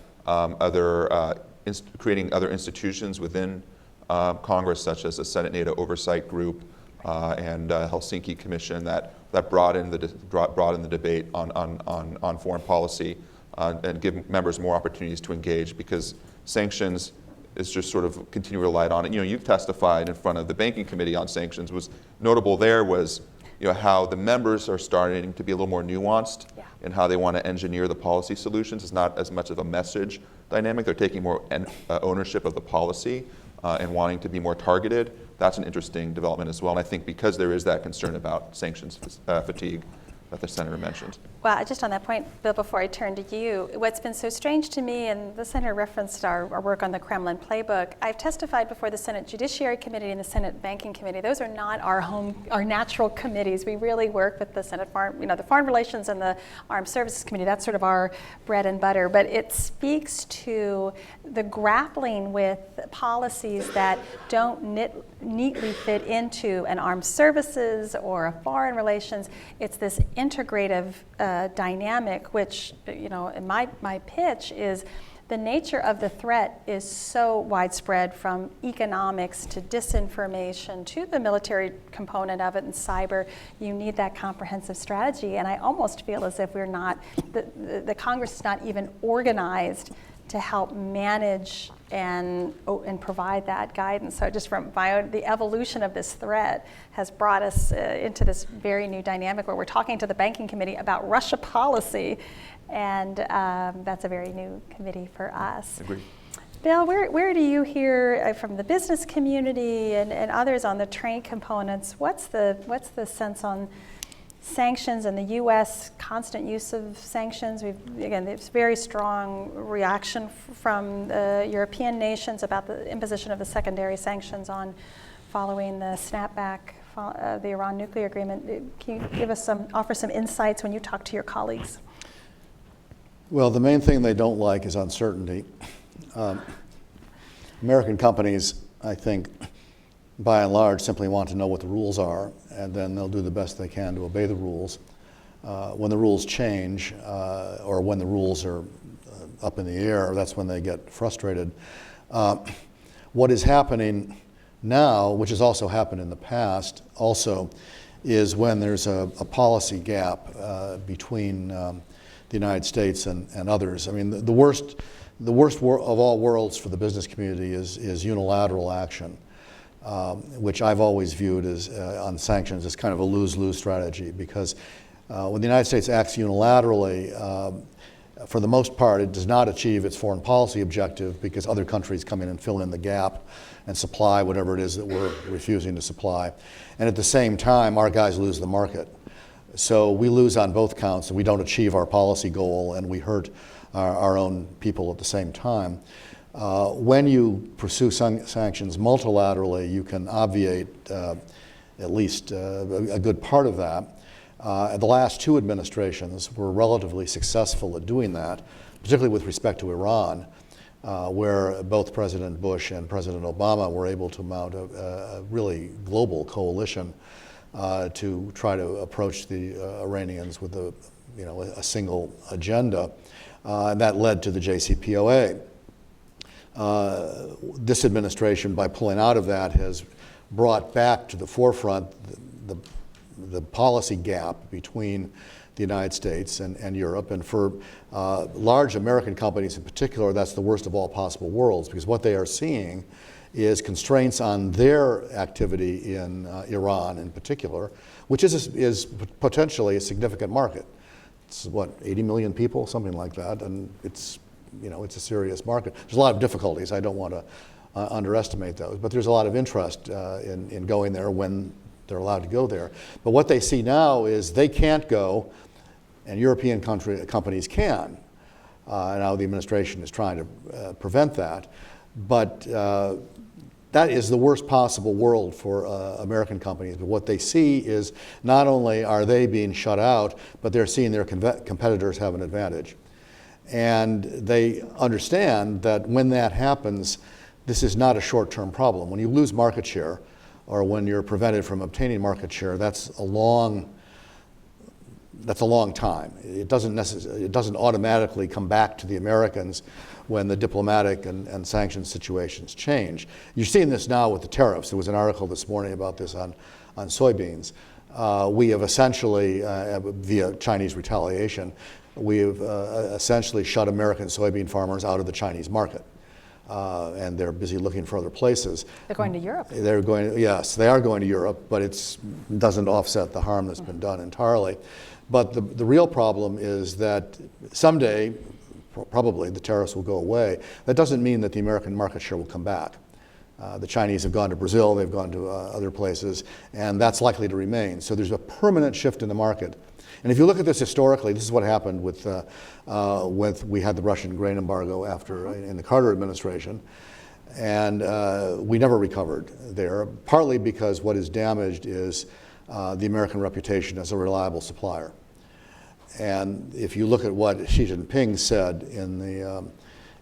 creating other institutions within Congress, such as the Senate NATO Oversight Group and Helsinki Commission, that broaden the debate on foreign policy and give members more opportunities to engage, because sanctions is just sort of continue to rely on it. You've testified in front of the Banking Committee on sanctions. Was notable there was how the members are starting to be a little more nuanced in how they want to engineer the policy solutions. It's not as much of a message dynamic. They're taking more ownership of the policy and wanting to be more targeted. That's an interesting development as well. And I think because there is that concern about sanctions fatigue that the Senator mentioned. Well, just on that point, Bill, before I turn to you, what's been so strange to me, and the Senator referenced our work on the Kremlin playbook, I've testified before the Senate Judiciary Committee and the Senate Banking Committee. Those are not our natural committees. We really work with the Senate the Foreign Relations and the Armed Services Committee. That's sort of our bread and butter. But it speaks to the grappling with policies that don't neatly fit into an armed services or a foreign relations. It's this integrative dynamic, which, in my pitch is the nature of the threat is so widespread, from economics to disinformation to the military component of it and cyber. You need that comprehensive strategy, and I almost feel as if the Congress is not even organized to help manage and provide that guidance. So just the evolution of this threat has brought us into this very new dynamic where we're talking to the Banking Committee about Russia policy, and that's a very new committee for us. Agreed. Bill, where do you hear from the business community and others on the trade components? What's the sense on sanctions and the U.S. constant use of sanctions? There's very strong reaction from the European nations about the imposition of the secondary sanctions following the snapback of the Iran nuclear agreement. Can you offer some insights when you talk to your colleagues? Well, the main thing they don't like is uncertainty. American companies, I think, by and large, simply want to know what the rules are, and then they'll do the best they can to obey the rules. When the rules change, or when the rules are up in the air, that's when they get frustrated. What is happening now, which has also happened in the past, also, is when there's a policy gap between the United States and others. I mean, the worst of all worlds for the business community is unilateral action. Which I've always viewed as on sanctions as kind of a lose-lose strategy, because when the United States acts unilaterally, for the most part, it does not achieve its foreign policy objective, because other countries come in and fill in the gap and supply whatever it is that we're refusing to supply. And at the same time, our guys lose the market. So we lose on both counts, and we don't achieve our policy goal, and we hurt our own people at the same time. When you pursue sanctions multilaterally, you can obviate at least a good part of that. The last two administrations were relatively successful at doing that, particularly with respect to Iran, where both President Bush and President Obama were able to mount a really global coalition to try to approach the Iranians with a single agenda, and that led to the JCPOA. This administration, by pulling out of that, has brought back to the forefront the policy gap between the United States and Europe. And for large American companies in particular, that's the worst of all possible worlds, because what they are seeing is constraints on their activity in Iran in particular, which is potentially a significant market. It's 80 million people, something like that, and it's a serious market. There's a lot of difficulties. I don't want to underestimate those, but there's a lot of interest in going there when they're allowed to go there. But what they see now is they can't go, and European companies can. Now the administration is trying to prevent that, but that is the worst possible world for American companies. But what they see is not only are they being shut out, but they're seeing their competitors have an advantage. And they understand that when that happens, this is not a short-term problem. When you lose market share, or when you're prevented from obtaining market share, that's a long that's a long time. It doesn't automatically come back to the Americans when the diplomatic and sanctions situations change. You're seeing this now with the tariffs. There was an article this morning about this on soybeans. We have essentially, via Chinese retaliation, we have essentially shut American soybean farmers out of the Chinese market. And they're busy looking for other places. They're going to Europe. Yes, they are going to Europe, but it doesn't offset the harm that's been done entirely. But the real problem is that someday, probably, the tariffs will go away. That doesn't mean that the American market share will come back. The Chinese have gone to Brazil, they've gone to other places, and that's likely to remain. So there's a permanent shift in the market. And if you look at this historically, this is what happened with we had the Russian grain embargo in the Carter administration, and we never recovered there, partly because what is damaged is the American reputation as a reliable supplier. And if you look at what Xi Jinping said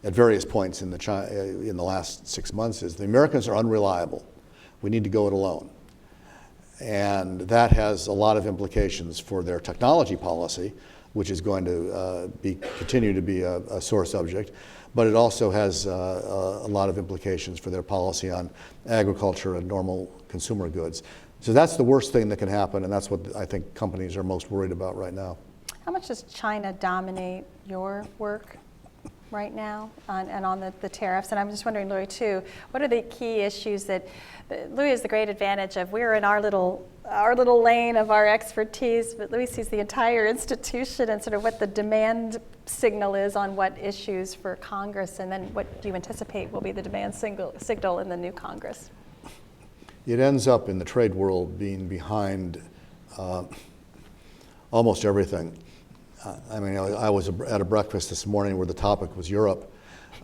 at various points in the last 6 months, is the Americans are unreliable. We need to go it alone. And that has a lot of implications for their technology policy, which is going to continue to be a sore subject, but it also has a lot of implications for their policy on agriculture and normal consumer goods. So that's the worst thing that can happen, and that's what I think companies are most worried about right now. How much does China dominate your work right now on the tariffs? And I'm just wondering, Louis, too, what are the key issues that Louis has the great advantage of? We're in our little lane of our expertise, but Louis sees the entire institution and sort of what the demand signal is on what issues for Congress, and then what do you anticipate will be the demand signal in the new Congress? It ends up in the trade world being behind almost everything. I mean, I was at a breakfast this morning where the topic was Europe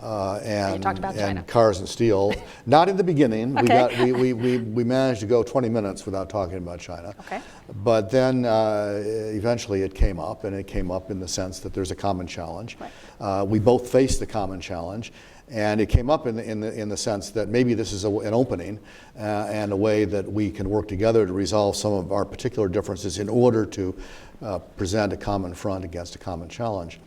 and talked about China. cars and steel. Not in the beginning. Okay. We managed to go 20 minutes without talking about China. Okay. But then eventually it came up, and it came up in the sense that there's a common challenge. Right. We both face the common challenge. And it came up in the sense that maybe this is an opening and a way that we can work together to resolve some of our particular differences in order to present a common front against a common challenge.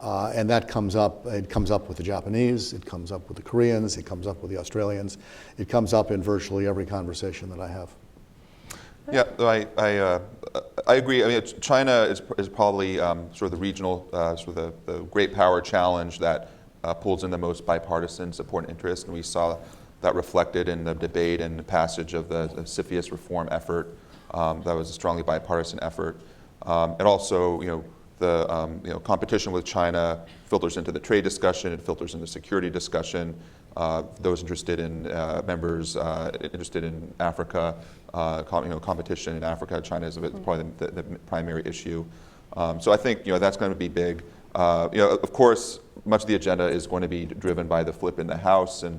And that comes up. It comes up with the Japanese. It comes up with the Koreans. It comes up with the Australians. It comes up in virtually every conversation that I have. Yeah, I agree. I mean, China is probably sort of the regional, sort of the great power challenge that pulls in the most bipartisan support and interest, and we saw that reflected in the debate and the passage of the CSIS reform effort. That was a strongly bipartisan effort. And also, the competition with China filters into the trade discussion. It filters into the security discussion. Those interested in members interested in Africa, competition in Africa. China is probably the primary issue. So I think that's going to be big. Of course, much of the agenda is going to be driven by the flip in the House, and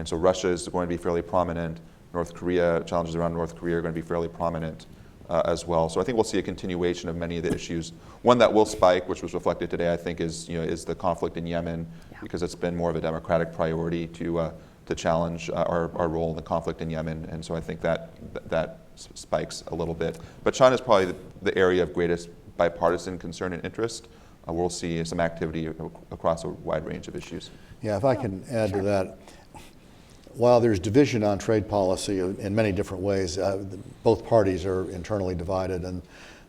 so Russia is going to be fairly prominent. North Korea, challenges around North Korea are going to be fairly prominent as well. So I think we'll see a continuation of many of the issues. One that will spike, which was reflected today, I think, is the conflict in Yemen, because it's been more of a democratic priority to challenge our role in the conflict in Yemen, and so I think that spikes a little bit. But China is probably the area of greatest bipartisan concern and interest. We'll see some activity across a wide range of issues. Yeah, if I can add to that, while there's division on trade policy in many different ways, both parties are internally divided, and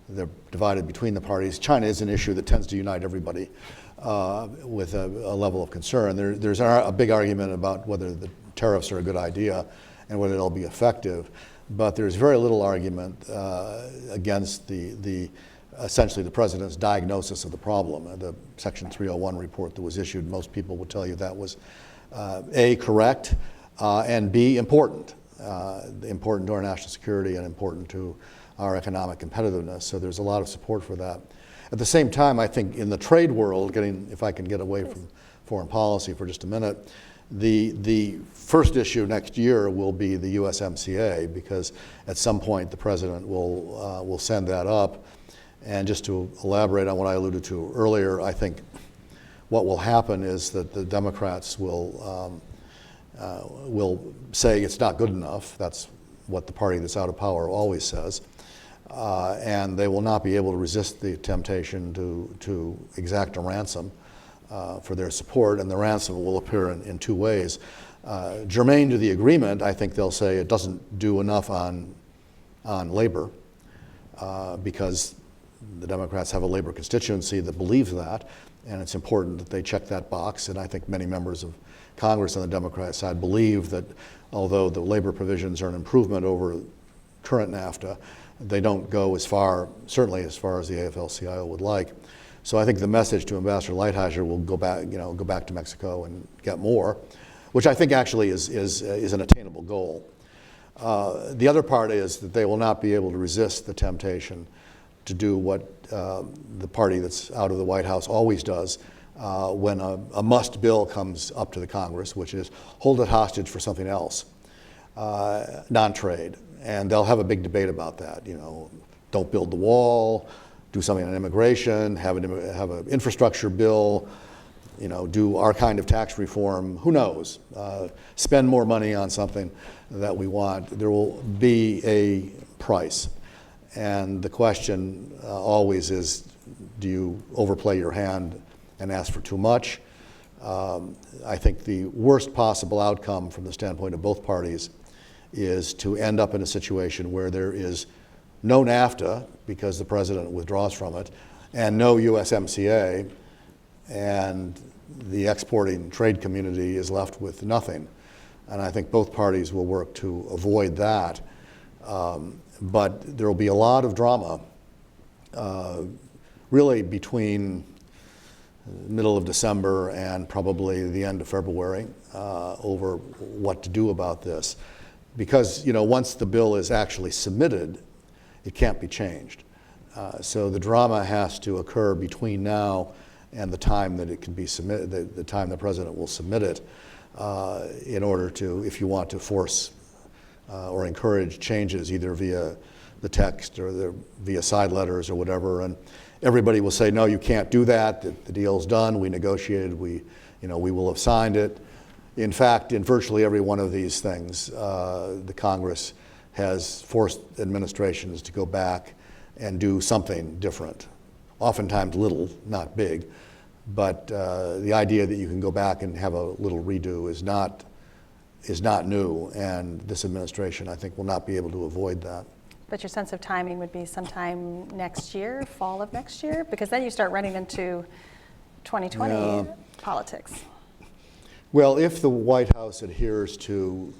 they're divided between the parties. China is an issue that tends to unite everybody with a level of concern. There's a big argument about whether the tariffs are a good idea and whether they'll be effective, but there's very little argument against essentially the president's diagnosis of the problem. The Section 301 report that was issued, most people would tell you that was A, correct, and B, important to our national security and important to our economic competitiveness. So there's a lot of support for that. At the same time, I think in the trade world, if I can get away from foreign policy for just a minute, the first issue next year will be the USMCA, because at some point the president will send that up. And just to elaborate on what I alluded to earlier, I think what will happen is that the Democrats will say it's not good enough. That's what the party that's out of power always says. and they will not be able to resist the temptation to exact a ransom for their support, and the ransom will appear in two ways. Germane to the agreement, I think they'll say it doesn't do enough on labor, because the Democrats have a labor constituency that believes that, and it's important that they check that box. And I think many members of Congress on the Democrat side believe that although the labor provisions are an improvement over current NAFTA, they don't go as far, certainly as far as the AFL-CIO would like. So I think the message to Ambassador Lighthizer will go back to Mexico and get more, which I think actually is an attainable goal. The other part is that they will not be able to resist the temptation to do what the party that's out of the White House always does when a must bill comes up to the Congress, which is hold it hostage for something else, non-trade. And they'll have a big debate about that. Don't build the wall, do something on immigration, have an infrastructure bill, do our kind of tax reform, who knows, spend more money on something that we want. There will be a price. And the question always is, do you overplay your hand and ask for too much? I think the worst possible outcome from the standpoint of both parties is to end up in a situation where there is no NAFTA because the president withdraws from it, and no USMCA, and the exporting trade community is left with nothing. And I think both parties will work to avoid that. But there will be a lot of drama really between the middle of December and probably the end of February over what to do about this. Because once the bill is actually submitted, it can't be changed. So the drama has to occur between now and the time that it can be submitted, the time the president will submit it, in order to, if you want to force or encourage changes either via the text or via side letters or whatever. And everybody will say, no, you can't do that. The deal's done. We negotiated. We will have signed it. In fact, in virtually every one of these things, the Congress has forced administrations to go back and do something different. Oftentimes little, not big. But the idea that you can go back and have a little redo is not new, and this administration, I think, will not be able to avoid that. But your sense of timing would be sometime next year, fall of next year? Because then you start running into 2020 politics. Well, if the White House adheres to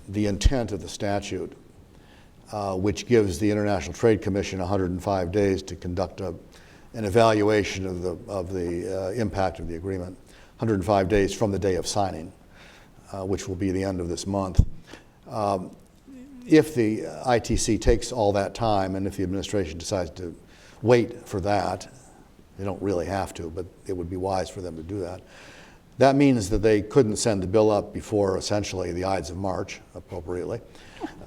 the intent of the statute, which gives the International Trade Commission 105 days to conduct an evaluation of the impact of the agreement, 105 days from the day of signing, which will be the end of this month. If the ITC takes all that time, and if the administration decides to wait for that, they don't really have to, but it would be wise for them to do that. That means that they couldn't send the bill up before essentially the Ides of March, appropriately.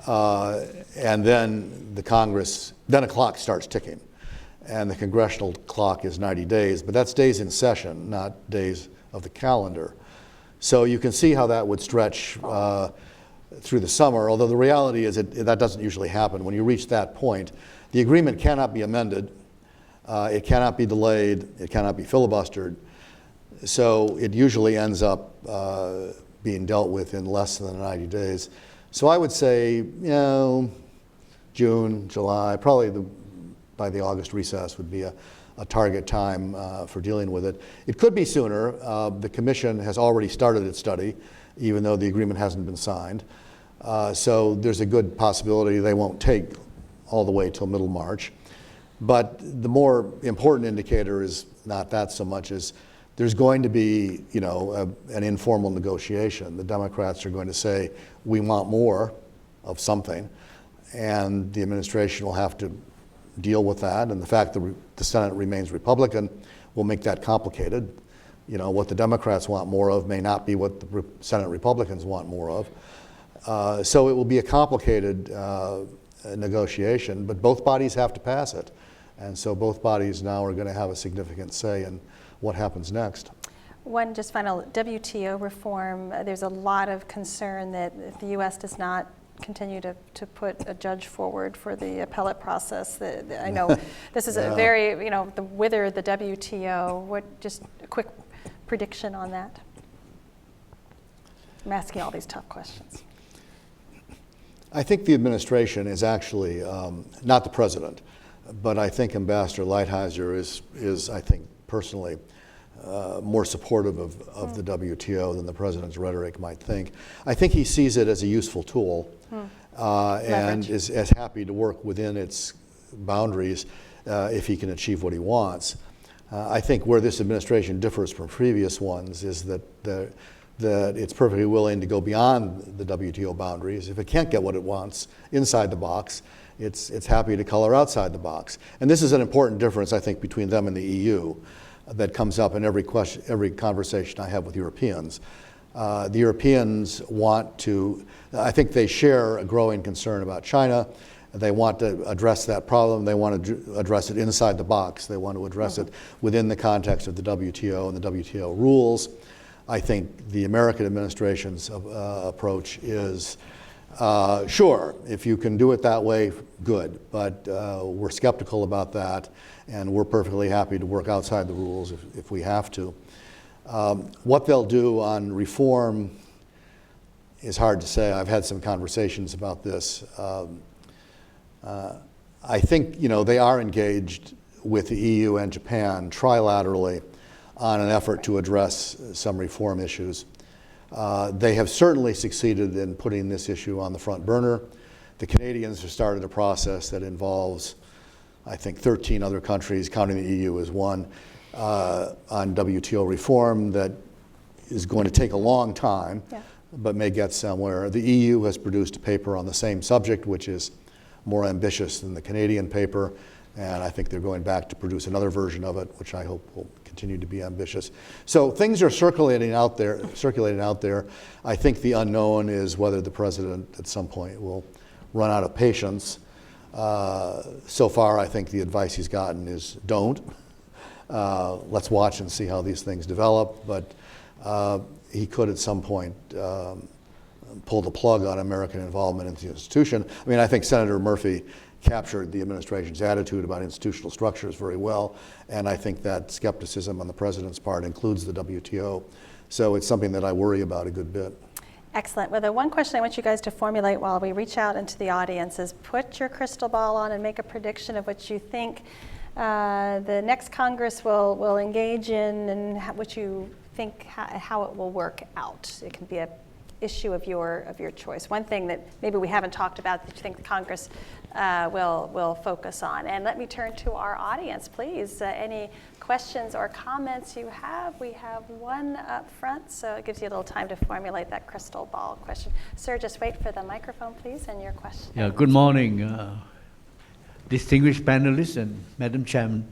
And then the Congress, then a clock starts ticking. And the congressional clock is 90 days, but that's days in session, not days of the calendar. So you can see how that would stretch through the summer, although the reality is that doesn't usually happen. When you reach that point, the agreement cannot be amended, it cannot be delayed, it cannot be filibustered. So it usually ends up being dealt with in less than 90 days. So I would say, June, July, probably by the August recess would be a target time for dealing with it. It could be sooner. The Commission has already started its study, even though the agreement hasn't been signed. So there's a good possibility they won't take all the way till middle March. But the more important indicator is not that so much as there's going to be, an informal negotiation. The Democrats are going to say, we want more of something, and the administration will have to deal with that. And the fact that the Senate remains Republican will make that complicated. What the Democrats want more of may not be what the Senate Republicans want more of. So it will be a complicated negotiation, but both bodies have to pass it. And so both bodies now are going to have a significant say in what happens next. One just final WTO reform, there's a lot of concern that if the U.S. does not continue to put a judge forward for the appellate process? I know this is a very, the wither the WTO. Just a quick prediction on that? I'm asking all these tough questions. I think the administration is actually not the president, but I think Ambassador Lighthizer is I think, personally, more supportive of the WTO than the president's rhetoric might think. I think he sees it as a useful tool and is as happy to work within its boundaries if he can achieve what he wants. I think where this administration differs from previous ones is that it's perfectly willing to go beyond the WTO boundaries. If it can't get what it wants inside the box, it's happy to color outside the box. And this is an important difference, I think, between them and the EU that comes up in every conversation I have with Europeans. The Europeans want to, I think they share a growing concern about China. They want to address that problem. They want to address it inside the box. They want to address it within the context of the WTO and the WTO rules. I think the American administration's approach is, sure, if you can do it that way, good. But we're skeptical about that, and we're perfectly happy to work outside the rules if we have to. What they'll do on reform is hard to say. I've had some conversations about this. I think they are engaged with the EU and Japan trilaterally on an effort to address some reform issues. They have certainly succeeded in putting this issue on the front burner. The Canadians have started a process that involves, I think, 13 other countries, counting the EU as one, on WTO reform that is going to take a long time, but may get somewhere. The EU has produced a paper on the same subject, which is more ambitious than the Canadian paper, and I think they're going back to produce another version of it, which I hope will continue to be ambitious. So things are circulating out there. I think the unknown is whether the president at some point will run out of patience. So far, I think the advice he's gotten is don't. Let's watch and see how these things develop, but he could at some point pull the plug on American involvement in the institution. I mean, I think Senator Murphy captured the administration's attitude about institutional structures very well, and I think that skepticism on the president's part includes the WTO. So it's something that I worry about a good bit. Excellent. Well, the one question I want you guys to formulate while we reach out into the audience is put your crystal ball on and make a prediction of what you think the next Congress will engage in and what you think how it will work out. It can be an issue of your choice. One thing that maybe we haven't talked about that you think the Congress will focus on. And let me turn to our audience, please. Any questions or comments you have? We have one up front, so it gives you a little time to formulate that crystal ball question. Sir, just wait for the microphone, please, and your question. Yeah, good morning, distinguished panelists and Madam Chairman.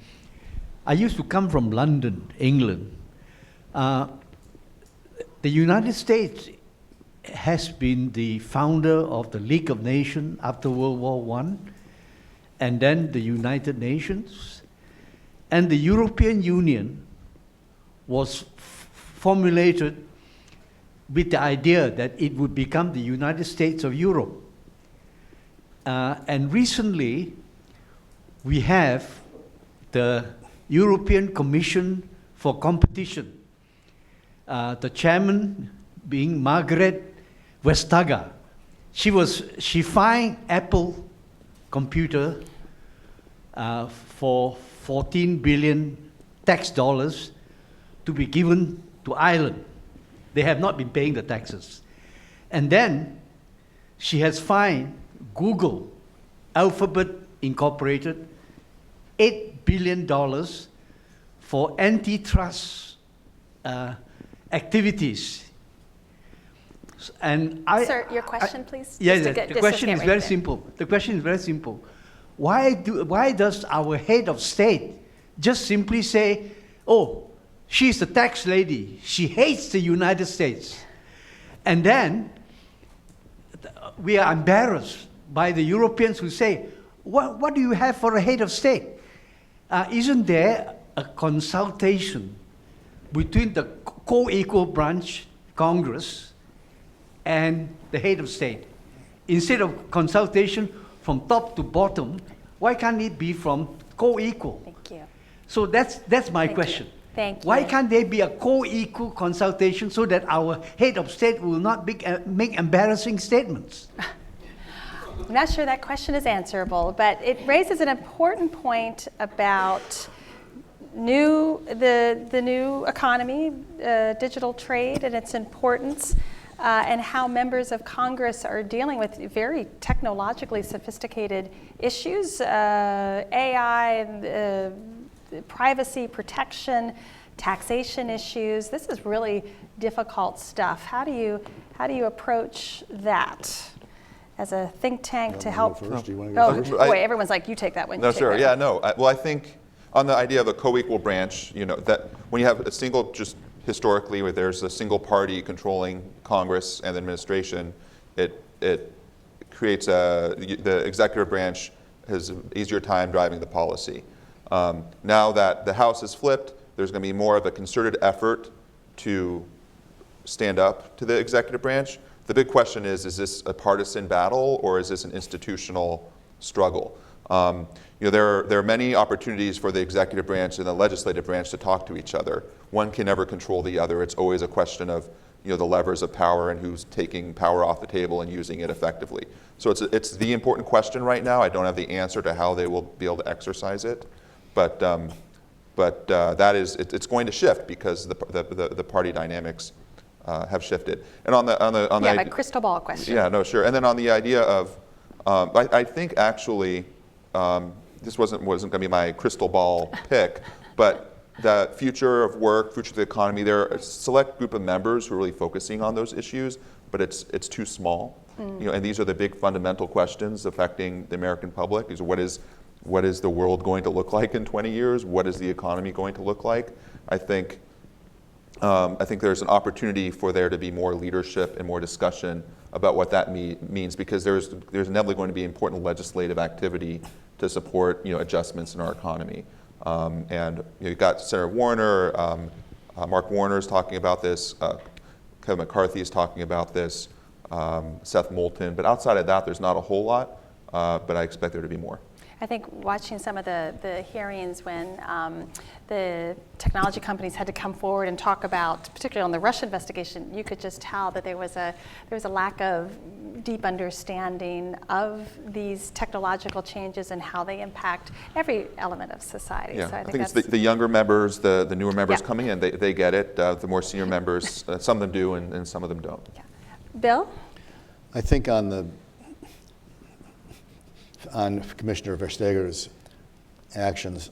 I used to come from London, England. The United States has been the founder of the League of Nations after World War I, and then the United Nations. And the European Union was formulated with the idea that it would become the United States of Europe. And recently, we have the European Commission for Competition, the chairman being Margaret Vestager. She fined Apple Computer for 14 billion tax dollars to be given to Ireland. They have not been paying the taxes. And then she has fined Google, Alphabet Incorporated, $8 billion for antitrust activities. And Sir, your question, please? Yes, the question is very simple. The question is very simple. Why does our head of state just simply say, oh, she's a tax lady, she hates the United States? And then we are embarrassed by the Europeans who say, what do you have for a head of state? Isn't there a consultation between the co-equal branch, Congress, and the head of state? instead of consultation from top to bottom, why can't it be from co-equal? Thank you. So that's my question. Thank you. Why can't there be a co-equal consultation so that our head of state will not make embarrassing statements? I'm not sure that question is answerable, but it raises an important point about the new economy, digital trade, and its importance, and how members of Congress are dealing with very technologically sophisticated issues, AI, privacy protection, taxation issues. This is really difficult stuff. How do you approach that as a think tank to help? First? Do you want to go first? Boy, everyone's like, you take that one. No, sure. Yeah, no. Well, I think on the idea of a co-equal branch, that when you have a single, just historically, where there's a single party controlling Congress and the administration, it creates the executive branch has an easier time driving the policy. Now that the House is flipped, there's going to be more of a concerted effort to stand up to the executive branch. The big question is this a partisan battle or is this an institutional struggle? There are many opportunities for the executive branch and the legislative branch to talk to each other. One can never control the other. It's always a question of the levers of power and who's taking power off the table and using it effectively. So it's the important question right now. I don't have the answer to how they will be able to exercise it, but that is it's going to shift because the party dynamics have shifted. And on the a crystal ball question. Yeah, no, sure. And then on the idea of, I think actually, this wasn't going to be my crystal ball pick, but the future of work, future of the economy, there are a select group of members who are really focusing on those issues, but it's too small. And these are the big fundamental questions affecting the American public. Is what is the world going to look like in 20 years? What is the economy going to look like? I think there's an opportunity for there to be more leadership and more discussion about what that means, because there's inevitably going to be important legislative activity to support adjustments in our economy. And you've got Senator Warner, Mark Warner is talking about this, Kevin McCarthy is talking about this, Seth Moulton. But outside of that, there's not a whole lot, but I expect there to be more. I think watching some of the hearings when the technology companies had to come forward and talk about, particularly on the Russia investigation, you could just tell that there was a lack of deep understanding of these technological changes and how they impact every element of society. Yeah, so I think it's the younger members, the newer members coming in, they get it. The more senior members, some of them do and some of them don't. Yeah. Bill? I think on Commissioner Versteger's actions,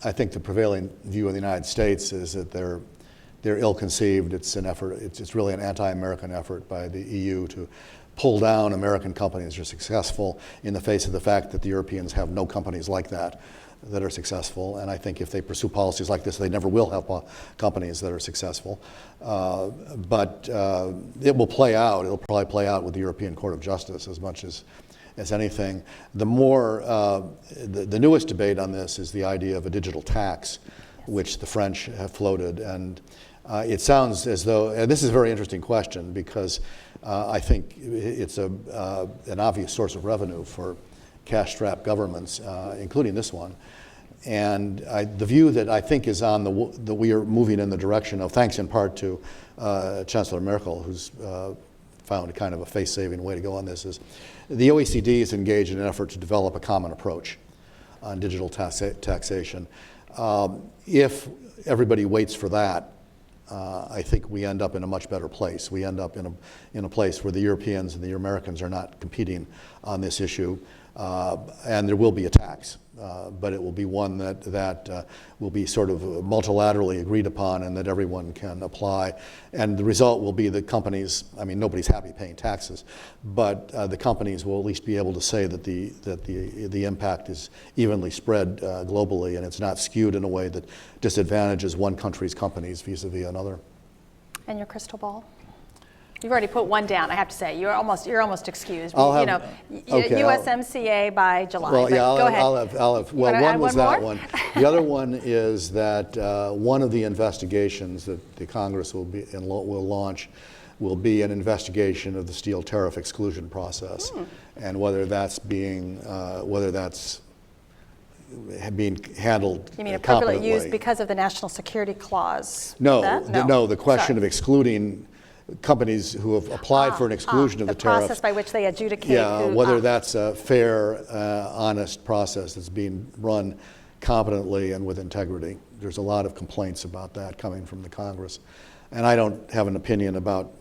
I think the prevailing view in the United States is that they're ill-conceived. It's an effort. It's really an anti-American effort by the EU to pull down American companies that are successful in the face of the fact that the Europeans have no companies like that are successful. And I think if they pursue policies like this, they never will have companies that are successful. But it will play out. It'll probably play out with the European Court of Justice as much as anything. The newest debate on this is the idea of a digital tax, which the French have floated. And it sounds as though, and this is a very interesting question because I think it's an obvious source of revenue for cash-strapped governments, including this one. And the view that I think is on that we are moving in the direction of, thanks in part to Chancellor Merkel, who's found kind of a face-saving way to go on this, is the OECD is engaged in an effort to develop a common approach on digital taxation. If everybody waits for that, I think we end up in a much better place. We end up in a place where the Europeans and the Americans are not competing on this issue, and there will be a tax. But it will be one that will be sort of multilaterally agreed upon and that everyone can apply. And the result will be that companies, I mean, nobody's happy paying taxes, but the companies will at least be able to say that the impact is evenly spread globally and it's not skewed in a way that disadvantages one country's companies vis-a-vis another. And your crystal ball? You've already put one down, I have to say. You're almost excused. USMCA by July. Well, yeah, go ahead. I'll have. Well, one was that one. The other one is that one of the investigations that the Congress will launch will be an investigation of the steel tariff exclusion process, and whether that's being handled You mean appropriately competently. used because of the national security clause? No, That? no, the question Sorry. of excluding companies who have applied for an exclusion of the tariff. The process by which they adjudicate. Yeah, who, whether that's a fair, honest process that's being run competently and with integrity. There's a lot of complaints about that coming from the Congress. And I don't have an opinion about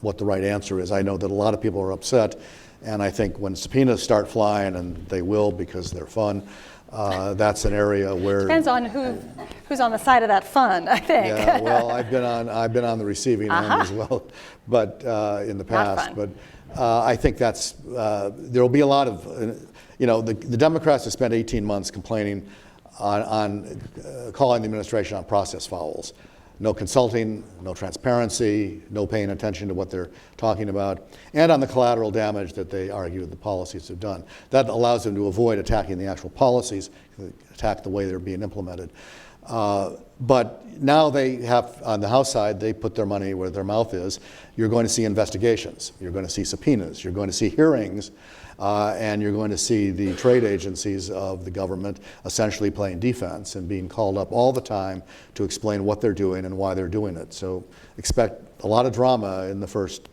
what the right answer is. I know that a lot of people are upset, and I think when subpoenas start flying, and they will because they're fun, that's an area where Depends on who's on the side of that fun, I think. yeah, well, I've been on the receiving end as well, but in the past. fun. But I think that's there will be a lot of the Democrats have spent 18 months complaining on calling the administration on process fouls. No consulting, no transparency, no paying attention to what they're talking about, and on the collateral damage that they argue the policies have done. That allows them to avoid attacking the actual policies, attack the way they're being implemented. But now they have, on the House side, they put their money where their mouth is. You're going to see investigations. You're going to see subpoenas. You're going to see hearings. And you're going to see the trade agencies of the government essentially playing defense and being called up all the time to explain what they're doing and why they're doing it. So expect a lot of drama in the first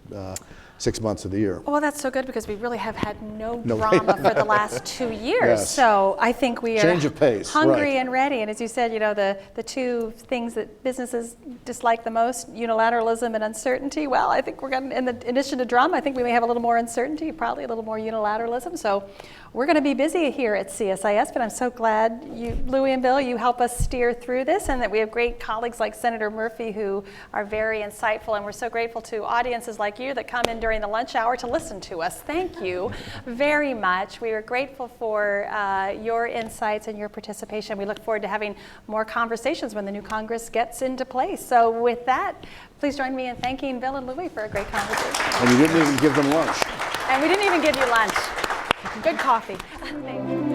6 months of the year. Well, that's so good because we really have had no drama for the last 2 years. Yes. So I think we are Change of pace, hungry right. and ready. And as you said, the two things that businesses dislike the most, unilateralism and uncertainty. Well, I think we're going in addition to drama, I think we may have a little more uncertainty, probably a little more unilateralism. So we're going to be busy here at CSIS, but I'm so glad Louis and Bill, you help us steer through this, and that we have great colleagues like Senator Murphy who are very insightful, and we're so grateful to audiences like you that come in during the lunch hour to listen to us. Thank you very much. We are grateful for your insights and your participation. We look forward to having more conversations when the new Congress gets into place. So with that, please join me in thanking Bill and Louis for a great conversation. And you didn't even give them lunch. And we didn't even give you lunch. Good coffee. Thank you.